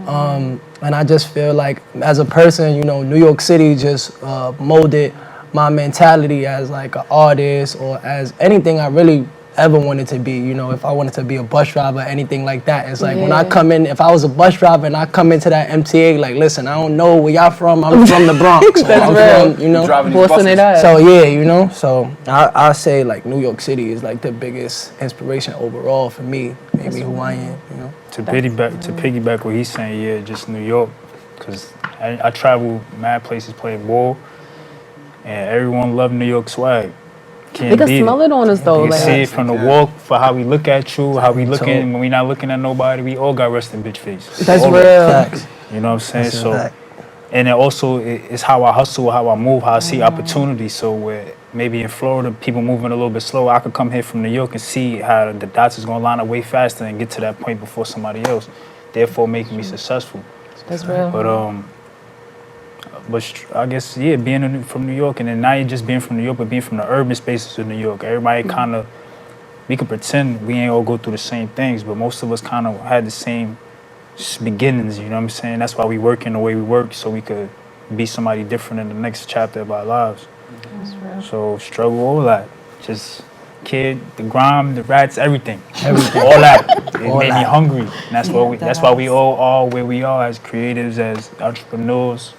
And I just feel like as a person, you know, New York City just molded my mentality as like an artist or as anything I really ever wanted to be, you know, if I wanted to be a bus driver, anything like that. It's like when I come in, if I was a bus driver and I come into that MTA, like, listen, I don't know where y'all from. I'm from the Bronx. That's real. From, you know, bossing it up. So yeah, you know, so I say like New York City is like the biggest inspiration overall for me, maybe who I am, you know. To piggyback what he's saying, yeah, just New York, because I travel mad places playing ball, and everyone love New York swag. They can smell it on us though. You like, see it from the walk, for how we look at you, how we looking when we not looking at nobody. We all got resting bitch face. That's all real. You know what I'm saying? So, and it also it's how I hustle, how I move, how I see opportunities. So where maybe in Florida people moving a little bit slower, I could come here from New York and see how the dots is gonna line up way faster and get to that point before somebody else. Therefore, making me successful. That's real. But I guess, yeah, being from New York, and then not just being from New York, but being from the urban spaces of New York. Everybody kind of, we can pretend we ain't all go through the same things, but most of us kind of had the same beginnings, you know what I'm saying? That's why we work in the way we work, so we could be somebody different in the next chapter of our lives. So struggle, all that. Just kid, the grime, the rats, everything. All that. It made me hungry. And that's why we all are where we are as creatives, as entrepreneurs.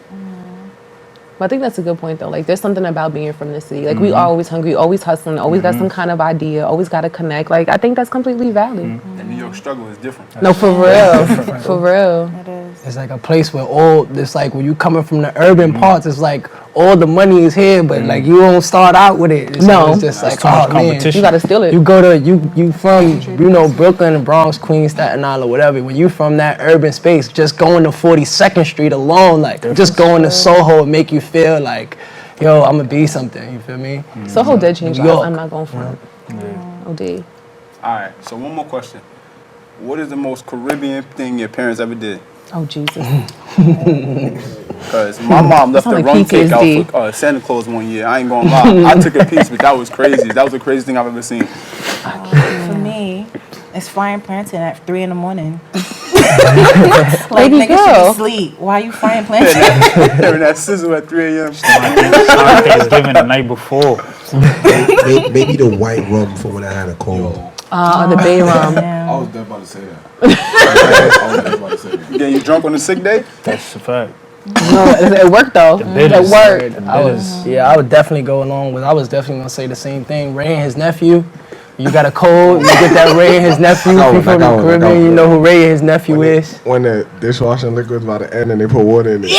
But I think that's a good point though. Like there's something about being from the city. Like we are always hungry, always hustling, always got some kind of idea, always got to connect. Like I think that's completely valid. The New York struggle is different. No, for real. For real. It is. It's like a place where it's like when you coming from the urban parts, it's like all the money is here, but like you don't start out with it. It's just like, oh man, you gotta steal it. You go to you from, you know, Brooklyn, Bronx, Queens, Staten Island, or whatever. When you from that urban space, just going to 42nd Street alone, like just going to Soho and make you feel like, yo, I'm gonna be something. You feel me? Soho did change lives. I'm not going for it. OD. All right. So one more question. What is the most Caribbean thing your parents ever did? Oh Jesus. Because my mom left the rum cake out for Santa Claus one year. I ain't gonna lie. I took a piece, but that was crazy. That was the craziest thing I've ever seen. For me, it's frying plantain at 3 a.m. Like niggas should be sleep. Why you frying plantain? Hearing that sizzle at 3 a.m. Thanksgiving the night before. Maybe the white rum for when I had a cold. The bay rum. I was dead about to say that. Getting you drunk on the sick day? That's a fact. No, it worked though. It worked. I would definitely go along with. I was definitely gonna say the same thing. Ray and his nephew. You got a cold, you get that Ray and his nephew. People from the Caribbean, you know who Ray and his nephew is. When the dishwashing liquid's about to end and they put water in it.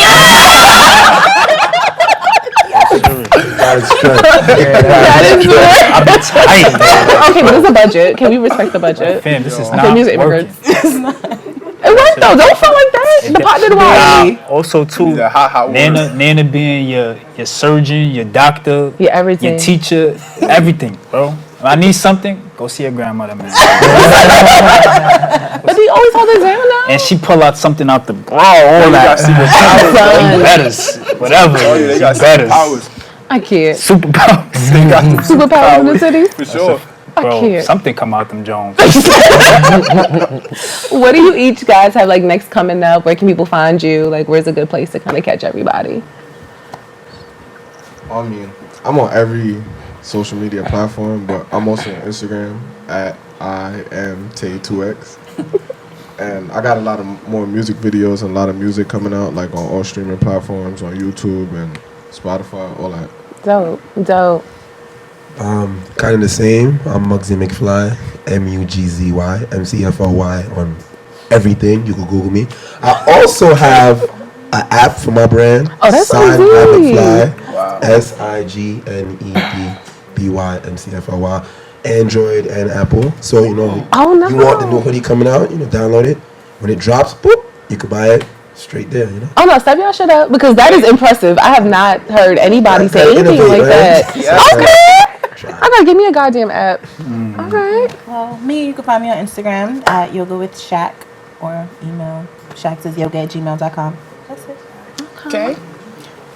That is true. That is true. I've been tight. Okay, but there's a budget. Can we respect the budget? Fam, this is Okay, not music working. immigrants. It worked though. Don't feel like that. The pot did well. Also too, Nana being your surgeon, your doctor, everything, your teacher, everything, bro. If I need something, go see your grandmother, man. But he always hold his hand up. And she pull out something out the all that. Better, whatever. They got superpowers. I can't. Superpowers. They got superpowers in the city. For sure. Bro, can't. something come out them Jones. What do you each guys have like next coming up? Where can people find you? Like, where's a good place to kind of catch everybody? I mean, I'm on every social media platform, but I'm also on Instagram at IamTay2X. And I got a lot of more music videos and a lot of music coming out, like on all streaming platforms, on YouTube and Spotify, all that. Dope. Kind of the same. I'm Mugzy Mcfly, Mugzy MCFLY on everything. You can Google me. I also have an app for my brand. Oh, that's Sign so by easy. McFly. SIGNEDBY Android and Apple. So you know, you want the new hoodie coming out, download it. When it drops, boop, you can buy it straight there. Oh no, step your shit up because that is impressive. I have not heard anybody say anything like that. Okay. I gotta give me a goddamn app. All right. Well, you can find me on Instagram at yoga with Shak or email shaksaysyoga@gmail.com. That's it. Okay.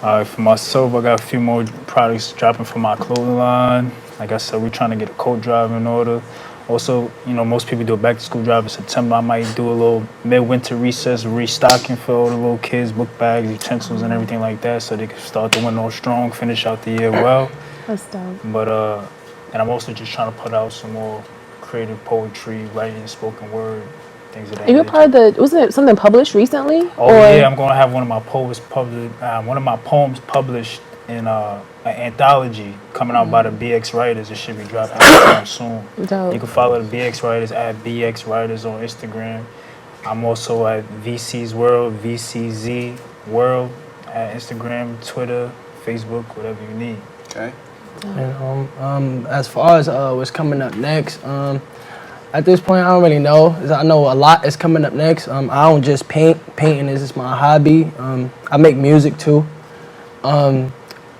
For myself, I got a few more products dropping for my clothing line. Like I said, we're trying to get a coat drive in order. Also, most people do a back to school drive in September. I might do a little midwinter recess restocking for all the little kids, book bags, utensils, and everything like that, so they can start the winter strong, finish out the year well. That's dope. But and I'm also just trying to put out some more creative poetry, writing, spoken word, things of that. You were part of wasn't it something published recently? Oh yeah, I'm gonna have one of my poems published in an anthology coming out by the BX Writers. It should be dropping soon. Dope. You can follow the BX Writers at BX Writers on Instagram. I'm also at VC's World, VCZ World at Instagram, Twitter, Facebook, whatever you need. Okay. And as far as what's coming up next, at this point I don't really know. I know a lot is coming up next. I don't just paint. Painting is just my hobby. I make music too.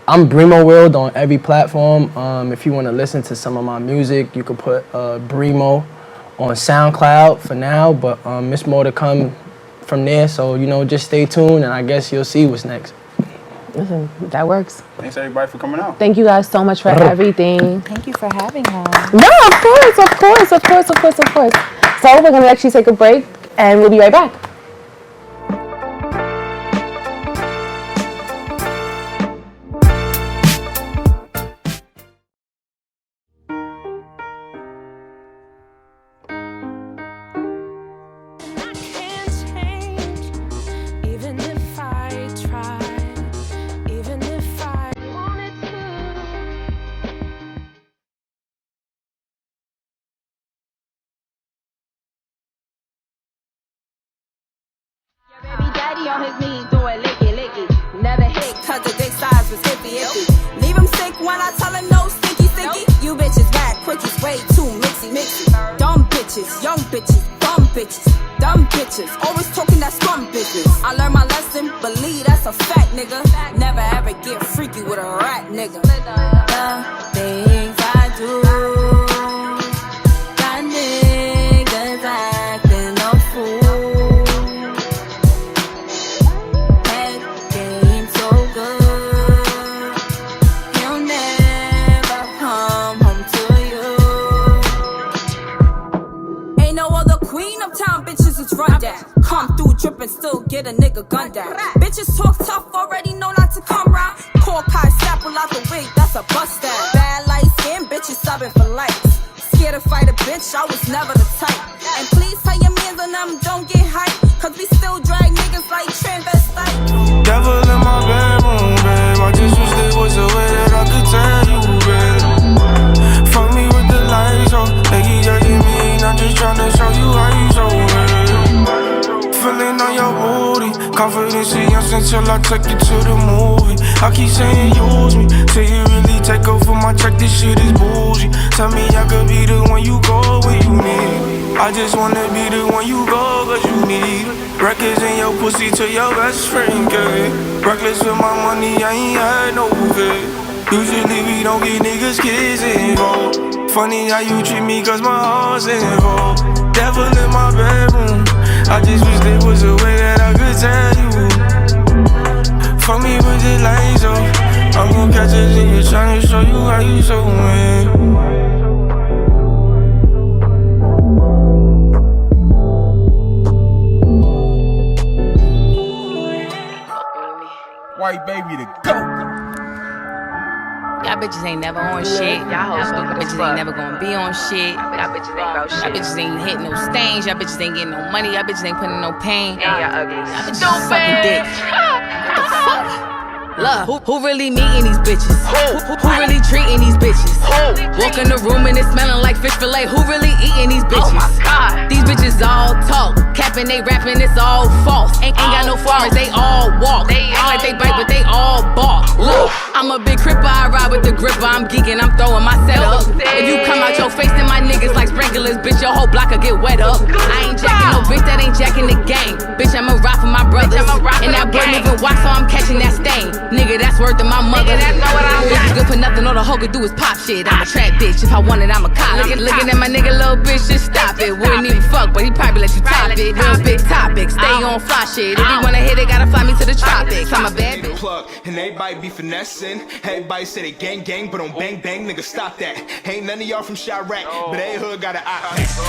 I'm Brimoworld on every platform. If you want to listen to some of my music, you can put Brimo on SoundCloud for now, but it's more to come from there. So, just stay tuned, and I guess you'll see what's next. Listen, that works. Thanks everybody for coming out. Thank you guys so much for everything. Thank you for having us. No, of course. So we're gonna actually take a break, and we'll be right back. On his knees doing licky. Never hit cause the dick size was iffy. Leave him sick when I tell him no stinky. You bitches bad quickies, way too mixy. Dumb bitches, young bitches, bum bitches. Dumb bitches, always talking that scrum business. I learned my lesson, believe that's a fact, nigga. Never ever get freaky with a rat, nigga. The things I do, got niggas acting a fool. Run down. Come through drippin', still get a nigga gunned down. Bitches talk tough, already know not to come round. Call Kai Sapple out the wig, that's a bust down. Bad light skin, bitches subbing for likes. Scared to fight a bitch, I was never the type. And please tell your mans on them, don't get hype. Cause we still drag niggas like transvestite. Devil in my bedroom, babe. I just wish there was a way that I could tell you, babe. Fuck me with the lights on. They keep judging me, I'm just tryna show you how you so, babe. Feeling on your booty, confidence in us until I take you to the movie. I keep saying use me, till you really take over my check. This shit is bougie. Tell me I could be the one you go when you need. I just wanna be the one you go cause you need. Records in your pussy to your best friend, girl. Reckless with my money, I ain't had no good. Usually we don't get niggas kids involved. Funny how you treat me cause my heart's involved. Devil in my bedroom, I just wish there was a way that I could tell you. Fuck me with the lights off. I'm gon' catch a nigga tryna show you how you so, man. white baby to go. Y'all bitches ain't never on shit. Y'all bitches ain't never gonna be on shit. Y'all bitches ain't about shit. Y'all bitches ain't hitting no stains. Y'all bitches ain't getting no money. Y'all bitches ain't putting no pain. And y'all ugly. Y'all bitches sucking dick. What the fuck? Look, who really meeting these bitches? Who really treating these bitches? Walk in the room and it's smelling like fish fillet. Who really eating these bitches? Oh my God. These bitches all talk, capping, they rapping, it's all false. Ain't got no foreigners, they all walk. They act like they bite, but they all balk. Look, I'm a big cripper, I ride with the gripper. I'm geeking, I'm throwing my setup. If you come out your face, then my niggas like sprinklers. Bitch, your whole block will get wet up. I ain't jacking no bitch that ain't jacking the game. Bitch, I'ma rock for my brothers. And that boy moving watch, so I'm catching that stain. Nigga, that's worth of my mother. Bitch, good for nothing, all the hoe could do is pop shit. I'm a trap bitch, if I want it, I'm a cop. Looking at my nigga, little bitch, just stop it. Wouldn't even fuck, but he probably let you top it. Real big topic, stay on fly shit. If you wanna hit it, gotta fly me to the tropics. I'm a bad bitch. Plug, and everybody be finessing. Everybody say they gang gang, but on bang bang, nigga, stop that. Ain't none of y'all from Shak, but every hood got an eye.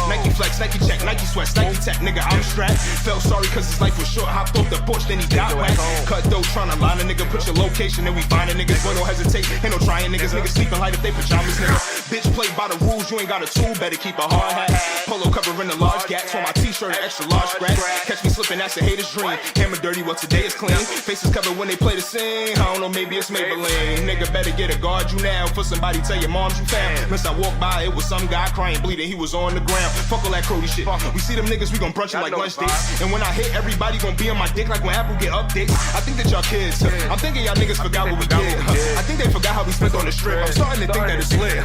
Nike flex, Nike check, Nike sweats, Nike tech, nigga, I'm strapped. Felt sorry cause his life was short, hopped off the porch, then he got whacked. Cut dough, tryna line a nigga, put your location, then we find a niggas. Boy, don't hesitate, ain't no trying niggas. Niggas sleeping like if they pajamas, nigga. Bitch, play by the rules, you ain't got a tool, better keep a hard hat. Polo cover in the large gats, on my t-shirt, an extra large scratch. Catch me slipping, that's a hater's dream. Hammer dirty, well today is clean. Faces covered when they play the scene. I don't know, maybe it's Maybelline. Nigga, better get a guard you now. For somebody tell your moms you found. Once I walked by, it was some guy crying, bleeding, he was on the ground. Fuck all that Cody shit. We see them niggas, we gon' brunch like lunch dates. And when I hit, everybody gon' be on my dick like when Apple get updates. I think that y'all kids, I'm thinking y'all niggas forgot what we did. I think they forgot how we spent on the strip. I'm starting to think that it's lit.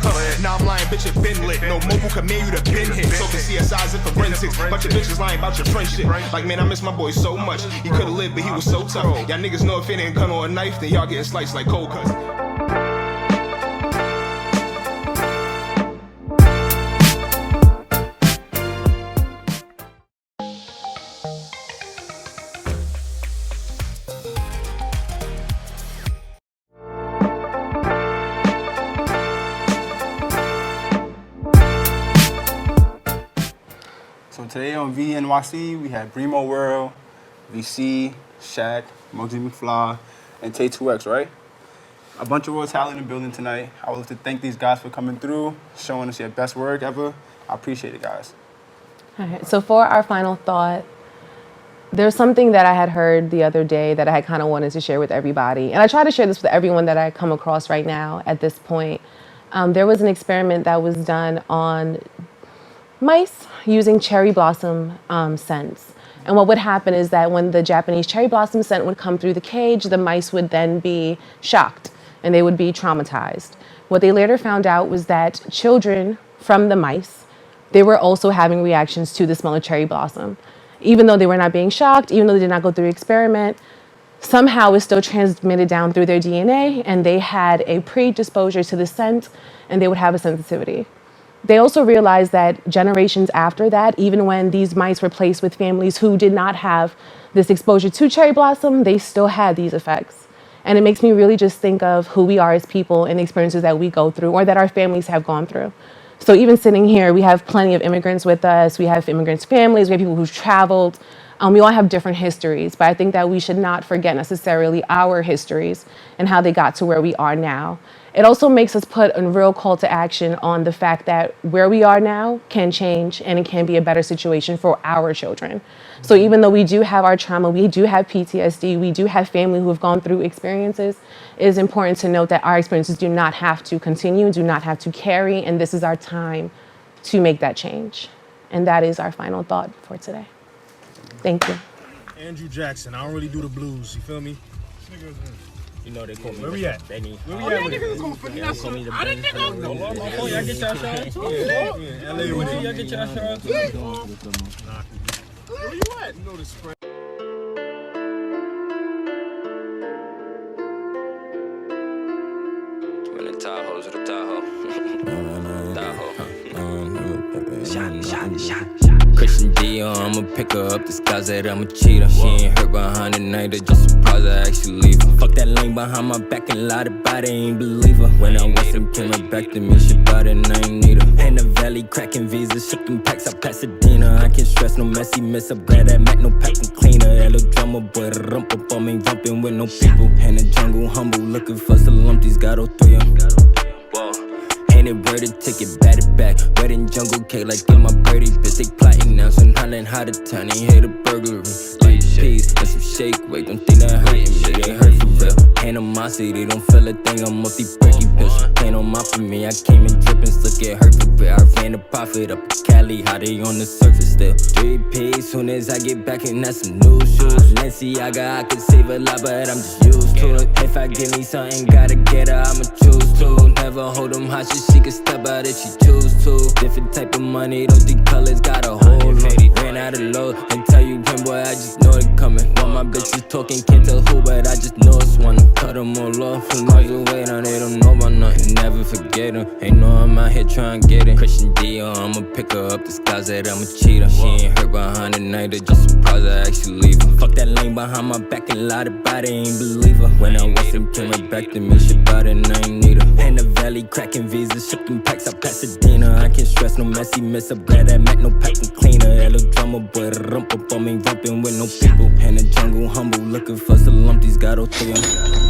Now I'm lying, bitch, it been lit. No mobile command you to been hit. Talking CSIs and forensics. Bunch of bitches lying about your friendship. Like, man, I miss my boy so much. He could've lived, but he was so tough. Y'all niggas know if it ain't a gun or a knife, then y'all getting sliced like cold cuts. So today on VNYC, we had Brimoworld, VC, Shak, Mugzy Mcfly, and Tay2X, right? A bunch of raw talent in the building tonight. I would like to thank these guys for coming through, showing us your best work ever. I appreciate it, guys. All right, so for our final thought, there's something that I had heard the other day that I had kind of wanted to share with everybody. And I try to share this with everyone that I come across right now at this point. There was an experiment that was done on mice using cherry blossom scents. And what would happen is that when the Japanese cherry blossom scent would come through the cage, the mice would then be shocked and they would be traumatized. What they later found out was that children from the mice, they were also having reactions to the smell of cherry blossom. Even though they were not being shocked, even though they did not go through the experiment, somehow it's still transmitted down through their DNA and they had a predisposition to the scent and they would have a sensitivity. They also realized that generations after that, even when these mice were placed with families who did not have this exposure to cherry blossom, they still had these effects. And it makes me really just think of who we are as people and the experiences that we go through or that our families have gone through. So even sitting here, we have plenty of immigrants with us. We have immigrants' families. We have people who've traveled. We all have different histories, but I think that we should not forget necessarily our histories and how they got to where we are now. It also makes us put a real call to action on the fact that where we are now can change and it can be a better situation for our children. So even though we do have our trauma, we do have PTSD, we do have family who have gone through experiences, it is important to note that our experiences do not have to continue, do not have to carry, and this is our time to make that change. And that is our final thought for today. Thank you. Andrew Jackson. I don't really do the blues. You feel me? You know they call me Where we at? Benny. Where we at with it? They call me the Benny. Oh, y'all get y'all shot too? Yeah. LA with it. Y'all get y'all shot too? Where you at? You know the spread. I'm in the Tahoe, to the Tahoe. Tahoe. Shot. Christian Dior, I'ma pick her up, disguise that I'm a cheater. She ain't hurt behind the night, just surprised I actually leave her. Fuck that lame behind my back and lie about it, ain't believe her. When I watched them came right back to me, she bought it and I ain't need her. In the valley, cracking visas, shipping packs out Pasadena. I can't stress no messy miss, I'm glad I met no pack and cleaner. That little drummer boy, rump up on me, bumping with no people. In the jungle, humble, looking for some lumpies, got all three of them. Whoa. Ain't it worth a ticket, bat it back. Wet in jungle cake like in my birdie. Bitch, they plotting now, so hollering how to turn. Ain't hit a burglary. Like peas and some shake weight. Don't think that hurting me, they hurt for real. Animosity, they don't feel a thing. I'm multi-bricky pills. Ain't no mop for me. I came in drippin', still get hurt for real. I ran the profit up in Cali, how they on the surface still. 3P, soon as I get back and that's some new shoes. Balenciaga, I could save a lot, but I'm just used to it. If I give me something, gotta get her, I'ma choose to. Never hold them hostage, she can step out if she choose to. Different type of money, those three colors got a hold on. Ran out of load, and tell you when, boy, I just know it coming. While my bitches talking, can't tell who, but I just know it's one. Cut them all off from miles away, now they don't know about nothing. Never forget them, ain't know I'm out here trying to get it. Christian Dior, I'ma pick her up, disguise that I'm a cheater. She ain't hurt behind the night, just surprised I actually leave her. Fuck that lame behind my back and lie about it, ain't believe her. When I watched them came right back to me, she bought it and I ain't need her. In the valley, cracking visas, shipping packs out Pasadena. I can't stress no messy miss, I'm glad I met no pack and cleaner. That little drummer boy, rump up on me, bumping with no people. In the jungle, humble, looking for some lumpies, got all three of them.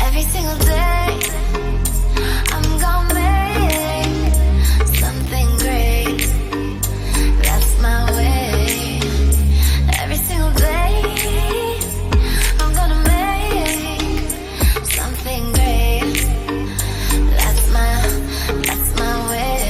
Every single day, I'm gonna make something great. That's my way. Every single day, I'm gonna make something great. That's my way.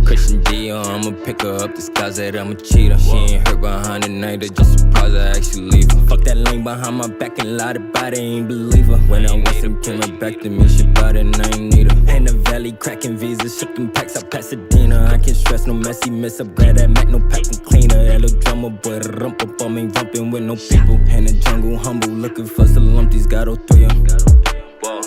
Christian Dior, I'ma pick her up, disguise that I'm a cheater. She ain't hurt behind the night, just surprised I actually leave her. Fuck that lame behind my back and lie about it, ain't believe her. When I watched them came right back to me, she bought it and I ain't need her. In the valley, cracking visas, shipping packs out Pasadena. I can't stress no messy miss, I'm glad I met no pack and cleaner. That little drummer boy, rump up on me, bumping with no people. In the jungle, humble, looking for some lumpies, got all three of them. Whoa.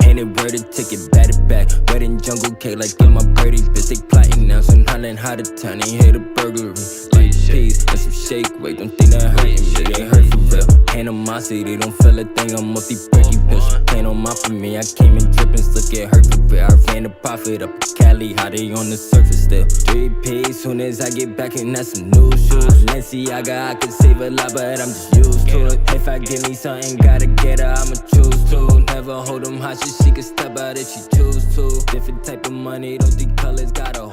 Ain't it worth a ticket, bat it back. Wet in jungle cake like in my birdie. Bitch, they plotting now, so hollering how to turn. Ain't hit a burglary. Like peas and some shake weight. Don't think that hurting me, they hurt for real. Animosity, they don't feel a thing. I'm multi-bricky pills. Ain't no mop for me. I came in drippin', still get hurt for real. I ran the profit up in Cali, how they on the surface still. 3P, soon as I get back and that's some new shoes. Balenciaga, I could save a lot, but I'm just used to it. If I give me something, gotta get her, I'ma choose to. Never hold them hostage, she can step out if she choose to. Different type of money, those three colors got a